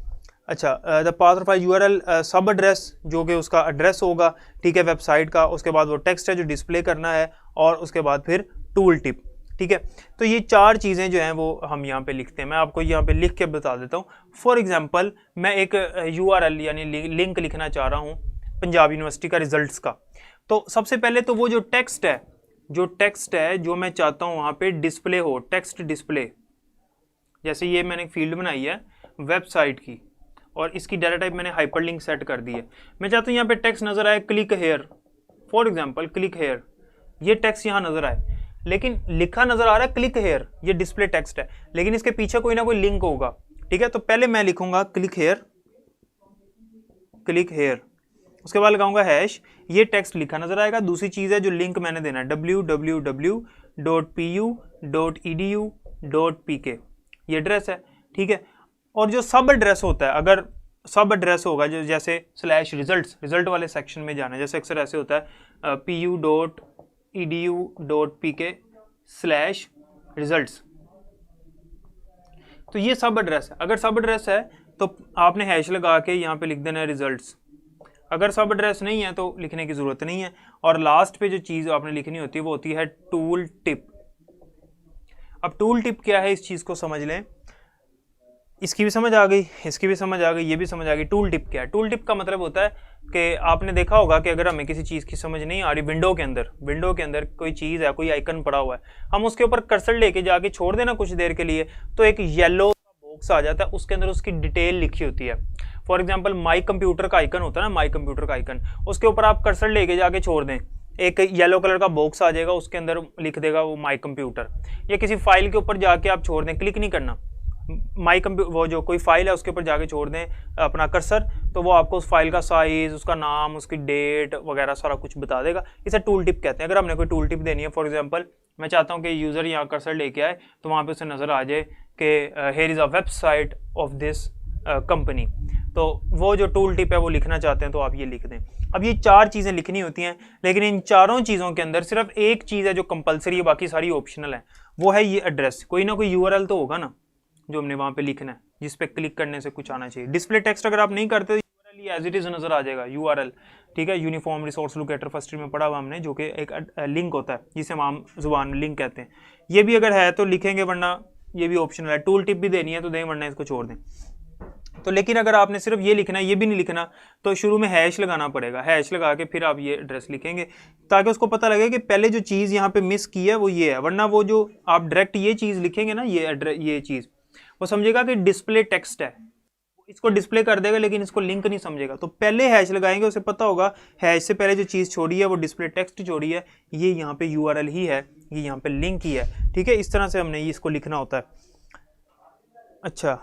अच्छा, द पाथ ऑफ URL, सब एड्रेस जो कि उसका एड्रेस होगा, ठीक है, वेबसाइट का। उसके बाद वो टेक्स्ट है जो डिस्प्ले करना है और उसके बाद फिर टूल टिप, ठीक है। तो ये 4 चीज़ें जो हैं वो हम यहाँ पे लिखते हैं। मैं आपको यहाँ पे लिख के बता देता हूँ। फॉर एग्जांपल मैं एक URL यानी लिंक लिखना चाह रहा हूँ पंजाब यूनिवर्सिटी का रिजल्ट्स का, तो सबसे पहले तो वो जो टेक्स्ट है जो मैं चाहता हूँ वहाँ पे डिस्प्ले हो, टेक्स्ट डिस्प्ले, जैसे ये मैंने एक फील्ड बनाई है वेबसाइट की और इसकी डाटा टाइप मैंने हाइपरलिंक सेट कर दी है। मैं चाहता हूँ यहाँ पे टेक्स्ट नजर आए click here, for example click here, ये टेक्स्ट यहाँ नजर आए, लेकिन लिखा नजर आ रहा है क्लिक हेयर, ये डिस्प्ले टेक्स्ट है, लेकिन इसके पीछे कोई ना कोई लिंक होगा, ठीक है। तो पहले मैं लिखूंगा क्लिक हेयर, उसके बाद लगाऊंगा हैश, ये टेक्स्ट लिखा नजर आएगा। दूसरी चीज है जो लिंक मैंने देना है www.pu.edu.pk, ये एड्रेस है, ठीक है। और जो सब एड्रेस होता है, अगर सब एड्रेस होगा जो जैसे रिजल्ट वाले सेक्शन में जाना है, जैसे अक्सर ऐसे होता है pu.edu.pk/results, तो ये सब एड्रेस है। अगर सब एड्रेस है तो आपने हैश लगा के यहाँ पे लिख देना है रिजल्ट्स। अगर सब एड्रेस नहीं है तो लिखने की ज़रूरत नहीं है। और लास्ट पे जो चीज़ आपने लिखनी होती है वो होती है टूल टिप। अब टूल टिप क्या है इस चीज़ को समझ लें। इसकी भी समझ आ गई, इसकी भी समझ आ गई, ये भी समझ आ गई। टूल टिप क्या है? टूल टिप का मतलब होता है कि आपने देखा होगा कि अगर हमें किसी चीज़ की समझ नहीं आ रही, विंडो के अंदर कोई चीज़ है, कोई आइकन पड़ा हुआ है, हम उसके ऊपर कर्सर लेके जाके छोड़ देना कुछ देर के लिए, तो एक येलो बॉक्स आ जाता है, उसके अंदर उसकी डिटेल लिखी होती है। फॉर एग्जाम्पल माई कंप्यूटर का आइकन होता है ना, माई कंप्यूटर का आइकन, उसके ऊपर आप कर्सर लेके जाके छोड़ दें, एक येलो कलर का बॉक्स आ जाएगा, उसके अंदर लिख देगा वो माई कंप्यूटर। या किसी फाइल के ऊपर जाके आप छोड़ दें, क्लिक नहीं करना, माई कंप्यूटर वो जो कोई फाइल है उसके ऊपर जाके छोड़ दें अपना कर्सर, तो वो आपको उस फाइल का साइज, उसका नाम, उसकी डेट वगैरह सारा कुछ बता देगा। इसे टूल टिप कहते हैं। अगर हमने कोई टूल टिप देनी है, फॉर एग्जांपल मैं चाहता हूँ कि यूज़र यहाँ कर्सर लेके आए तो वहाँ पे उसे नज़र आ जाए कि here is a website of this company, तो वो जो टूल टिप है वो लिखना चाहते हैं तो आप ये लिख दें। अब ये 4 चीज़ें लिखनी होती हैं, लेकिन इन चारों चीज़ों के अंदर सिर्फ एक चीज़ है जो कंपलसरी है, बाकी सारी ऑप्शनल है, वो है ये एड्रेस। कोई ना कोई URL तो होगा ना जो हमने वहाँ पे लिखना है, जिस पे क्लिक करने से कुछ आना चाहिए। डिस्प्ले टेक्स्ट अगर आप नहीं करते तो URL एज इट इज नजर आ जाएगा, URL, ठीक है। Uniform resource locator first year में पढ़ा हुआ हमने, जो कि एक लिंक होता है जिसे हम आम जुबान में लिंक कहते हैं। ये भी अगर है तो लिखेंगे, वरना ये भी ऑप्शनल है। टूल टिप भी देनी है तो दें, वरना इसको छोड़ दें। तो लेकिन अगर आपने सिर्फ ये लिखना है, ये भी नहीं लिखना, तो शुरू में हैश लगाना पड़ेगा। हैश लगा के फिर आप ये एड्रेस लिखेंगे, ताकि उसको पता लगे कि पहले जो चीज़ यहाँ पे मिस की है वो ये है। वरना वो जो आप डायरेक्ट ये चीज़ लिखेंगे ना, ये एड्रेस, ये चीज़, वो समझेगा कि डिस्प्ले टेक्स्ट है, इसको डिस्प्ले कर देगा लेकिन इसको लिंक नहीं समझेगा। तो पहले हैश लगाएंगे, उसे पता होगा हैश से पहले जो चीज़ छोड़ी है वो डिस्प्ले टेक्स्ट छोड़ी है, ये यहाँ पे URL ही है, ये यहाँ पे लिंक ही है, ठीक है। इस तरह से हमने इसको लिखना होता है। अच्छा,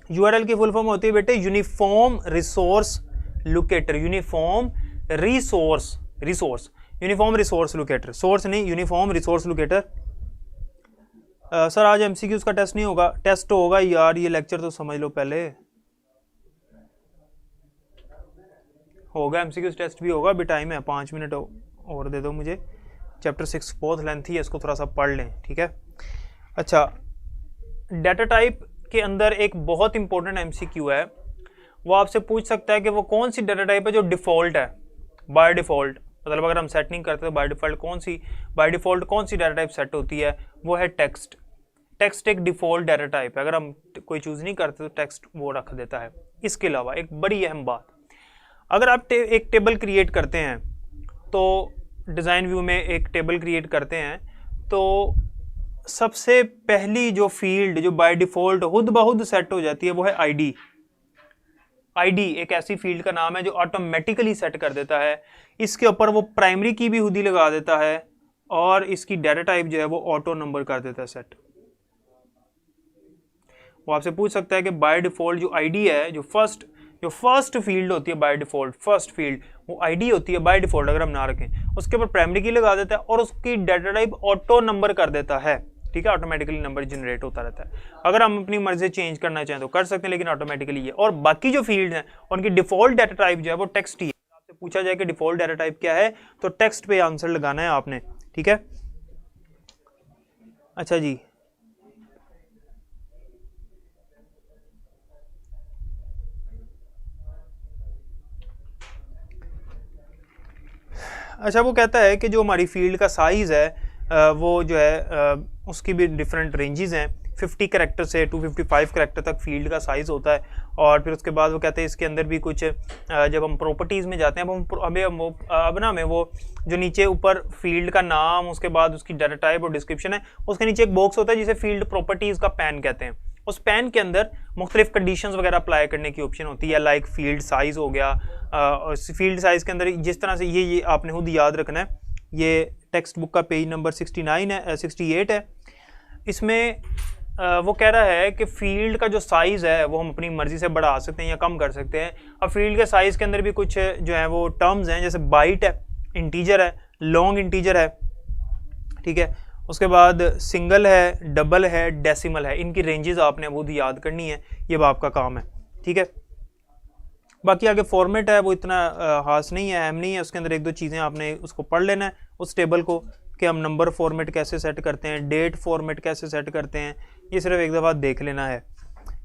URL की फुल फॉर्म होती है बेटे uniform resource locator. Uniform resource locator, source नहीं, यूनिफॉर्म रिसोर्स लोकेटर। सर आज MCQs का टेस्ट नहीं होगा? टेस्ट तो होगा यार, ये लेक्चर तो समझ लो पहले। होगा MCQs टेस्ट भी होगा, अभी टाइम है, 5 मिनट और दे दो मुझे। चैप्टर 6 बहुत लेंथी है, इसको थोड़ा सा पढ़ लें, ठीक है। अच्छा, डाटा टाइप के अंदर एक बहुत इंपॉर्टेंट MCQ है, वो आपसे पूछ सकता है कि वो कौन सी डाटा टाइप है जो डिफ़ॉल्ट है, बाय डिफ़ॉल्ट। मतलब अगर हम सेट नहीं करते तो बाय डिफ़ॉल्ट कौन सी डाटा टाइप सेट होती है? वो है टेक्स्ट। टेक्स्ट एक डिफ़ॉल्ट डाटा टाइप है, अगर हम कोई चूज़ नहीं करते तो टेक्स्ट वो रख देता है। इसके अलावा एक बड़ी अहम बात, अगर आप एक टेबल क्रिएट करते हैं, तो डिज़ाइन व्यू में एक टेबल क्रिएट करते हैं, तो सबसे पहली जो फील्ड जो बाय डिफ़ॉल्ट खुद ब खुद सेट हो जाती है वो है ID। ID एक ऐसी फील्ड का नाम है जो ऑटोमेटिकली सेट कर देता है। इसके ऊपर वो प्राइमरी की भी खुद ही लगा देता है, और इसकी डाटा टाइप जो है वो ऑटो नंबर कर देता है सेट। वो आपसे पूछ सकता है कि बाय डिफ़ॉल्ट जो ID है, जो फर्स्ट फील्ड होती है बाय डिफ़ॉल्ट, फर्स्ट फील्ड वो ID होती है बाय डिफ़ॉल्ट, अगर हम ना रखें, उसके ऊपर प्राइमरी की लगा देता है और उसकी डाटा टाइप ऑटो नंबर कर देता है, ठीक है। ऑटोमेटिकली नंबर जनरेट होता रहता है। अगर हम अपनी मर्जी से चेंज करना चाहें तो कर सकते हैं, लेकिन ऑटोमेटिकली ये। और बाकी जो फील्ड हैं उनकी डिफ़ॉल्ट डाटा टाइप जो है वो टेक्स्ट ही है। आपसे पूछा जाए कि डिफ़ॉल्ट डाटा टाइप क्या है, तो टेक्स्ट पे आंसर लगाना है आपने, ठीक है। अच्छा जी, अच्छा वो कहता है कि जो हमारी फील्ड का साइज़ है वो जो है उसकी भी डिफरेंट रेंजेस हैं। 50 करैक्टर से 255 करैक्टर तक फील्ड का साइज़ होता है। और फिर उसके बाद वो कहते हैं इसके अंदर भी कुछ जब हम प्रॉपर्टीज़ में जाते हैं, अब हमें वो जो नीचे ऊपर फील्ड का नाम, उसके बाद उसकी डाटा टाइप और डिस्क्रिप्शन है, उसके नीचे एक बॉक्स होता है जिसे फील्ड प्रॉपर्टीज़ का पैन कहते हैं। उस पैन के अंदर मुख्तलिफ कंडीशंस वगैरह अप्लाई करने की ऑप्शन होती है, लाइक फील्ड साइज़ हो गया। फील्ड साइज़ के अंदर जिस तरह से ये आपने खुद याद रखना है, ये टेक्स्ट बुक का पेज नंबर 68 है। इसमें वो कह रहा है कि फील्ड का जो साइज़ है वो हम अपनी मर्ज़ी से बढ़ा सकते हैं या कम कर सकते हैं। अब फील्ड के साइज़ के अंदर भी कुछ जो है वो टर्म्स हैं, जैसे बाइट है, इंटीजर है, लॉन्ग इंटीजर है, ठीक है। उसके बाद सिंगल है, डबल है, डेसिमल है। इनकी रेंजेस आपने वो याद करनी है, ये आपका काम है, ठीक है। बाकी आगे फॉर्मेट है वो इतना खास नहीं है, अहम नहीं है। उसके अंदर एक दो चीज़ें आपने उसको पढ़ लेना है उस टेबल को, कि हम नंबर फॉर्मेट कैसे सेट करते हैं, डेट फॉर्मेट कैसे सेट करते हैं, ये सिर्फ एक दफ़ा देख लेना है।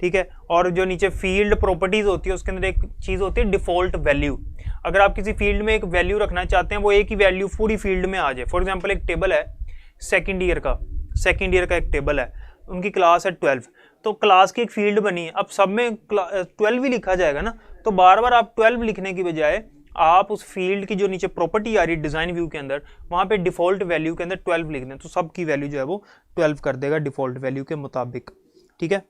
ठीक है। और जो नीचे फील्ड प्रॉपर्टीज होती है उसके अंदर एक चीज़ होती है डिफॉल्ट वैल्यू। अगर आप किसी फील्ड में एक वैल्यू रखना चाहते हैं वो एक ही वैल्यू पूरी फील्ड में आ जाए। फॉर एग्जाम्पल एक टेबल है सेकेंड ईयर का एक टेबल है, उनकी क्लास है 12, तो क्लास की एक फील्ड बनी है, अब सब में 12 ही लिखा जाएगा ना, तो बार बार आप 12 लिखने की बजाय आप उस फील्ड की जो नीचे प्रॉपर्टी आ रही है डिजाइन व्यू के अंदर, वहां पे डिफॉल्ट वैल्यू के अंदर 12 लिख दें, तो सबकी वैल्यू जो है वो 12 कर देगा डिफॉल्ट वैल्यू के मुताबिक। ठीक है,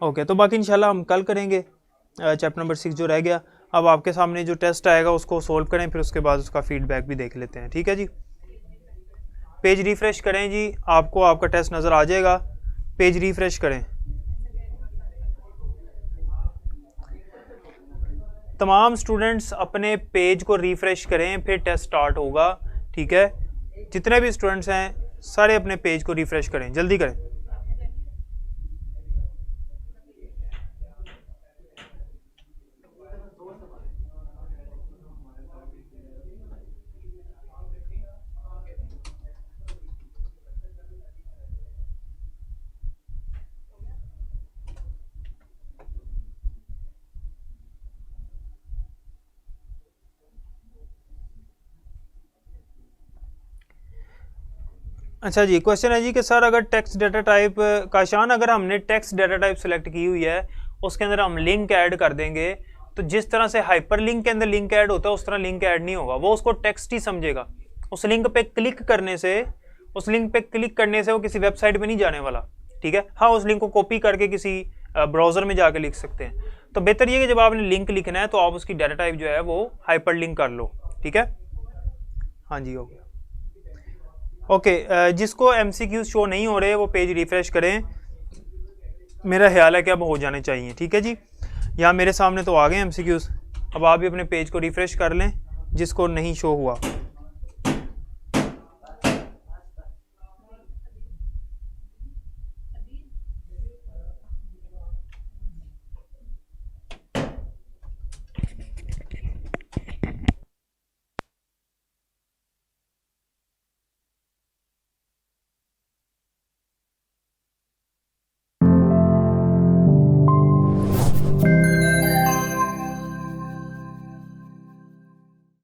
ओके। तो बाकी इंशाल्लाह हम कल करेंगे चैप्टर नंबर 6 जो रह गया। अब आपके सामने जो टेस्ट आएगा उसको सोल्व करें, फिर उसके बाद उसका फीडबैक भी देख लेते हैं। ठीक है जी, पेज रिफ्रेश करें जी, आपको आपका टेस्ट नज़र आ जाएगा। पेज रिफ्रेश करें, तमाम स्टूडेंट्स अपने पेज को रिफ्रेश करें, फिर टेस्ट स्टार्ट होगा। ठीक है, जितने भी स्टूडेंट्स हैं सारे अपने पेज को रिफ्रेश करें, जल्दी करें। अच्छा जी, क्वेश्चन है जी कि सर अगर टेक्स्ट डाटा टाइप काशान, अगर हमने टेक्स्ट डाटा टाइप सेलेक्ट की हुई है उसके अंदर हम लिंक ऐड कर देंगे, तो जिस तरह से हाइपर लिंक के अंदर लिंक ऐड होता है उस तरह लिंक ऐड नहीं होगा, वो उसको टेक्स्ट ही समझेगा। उस लिंक पे क्लिक करने से वो किसी वेबसाइट पे नहीं जाने वाला। ठीक है, हाँ उस लिंक को कॉपी करके किसी ब्राउजर में जाके लिख सकते हैं। तो बेहतर ये कि जब आपने लिंक लिखना है तो आप उसकी डाटा टाइप जो है वो हाइपर लिंक कर लो। ठीक है, हाँ जी, हो गया। ओके, जिसको MCQs शो नहीं हो रहे वो पेज रिफ्रेश करें, मेरा ख्याल है कि अब हो जाने चाहिए। ठीक है जी, यहाँ मेरे सामने तो आ गए MCQs, अब आप भी अपने पेज को रिफ्रेश कर लें जिसको नहीं शो हुआ।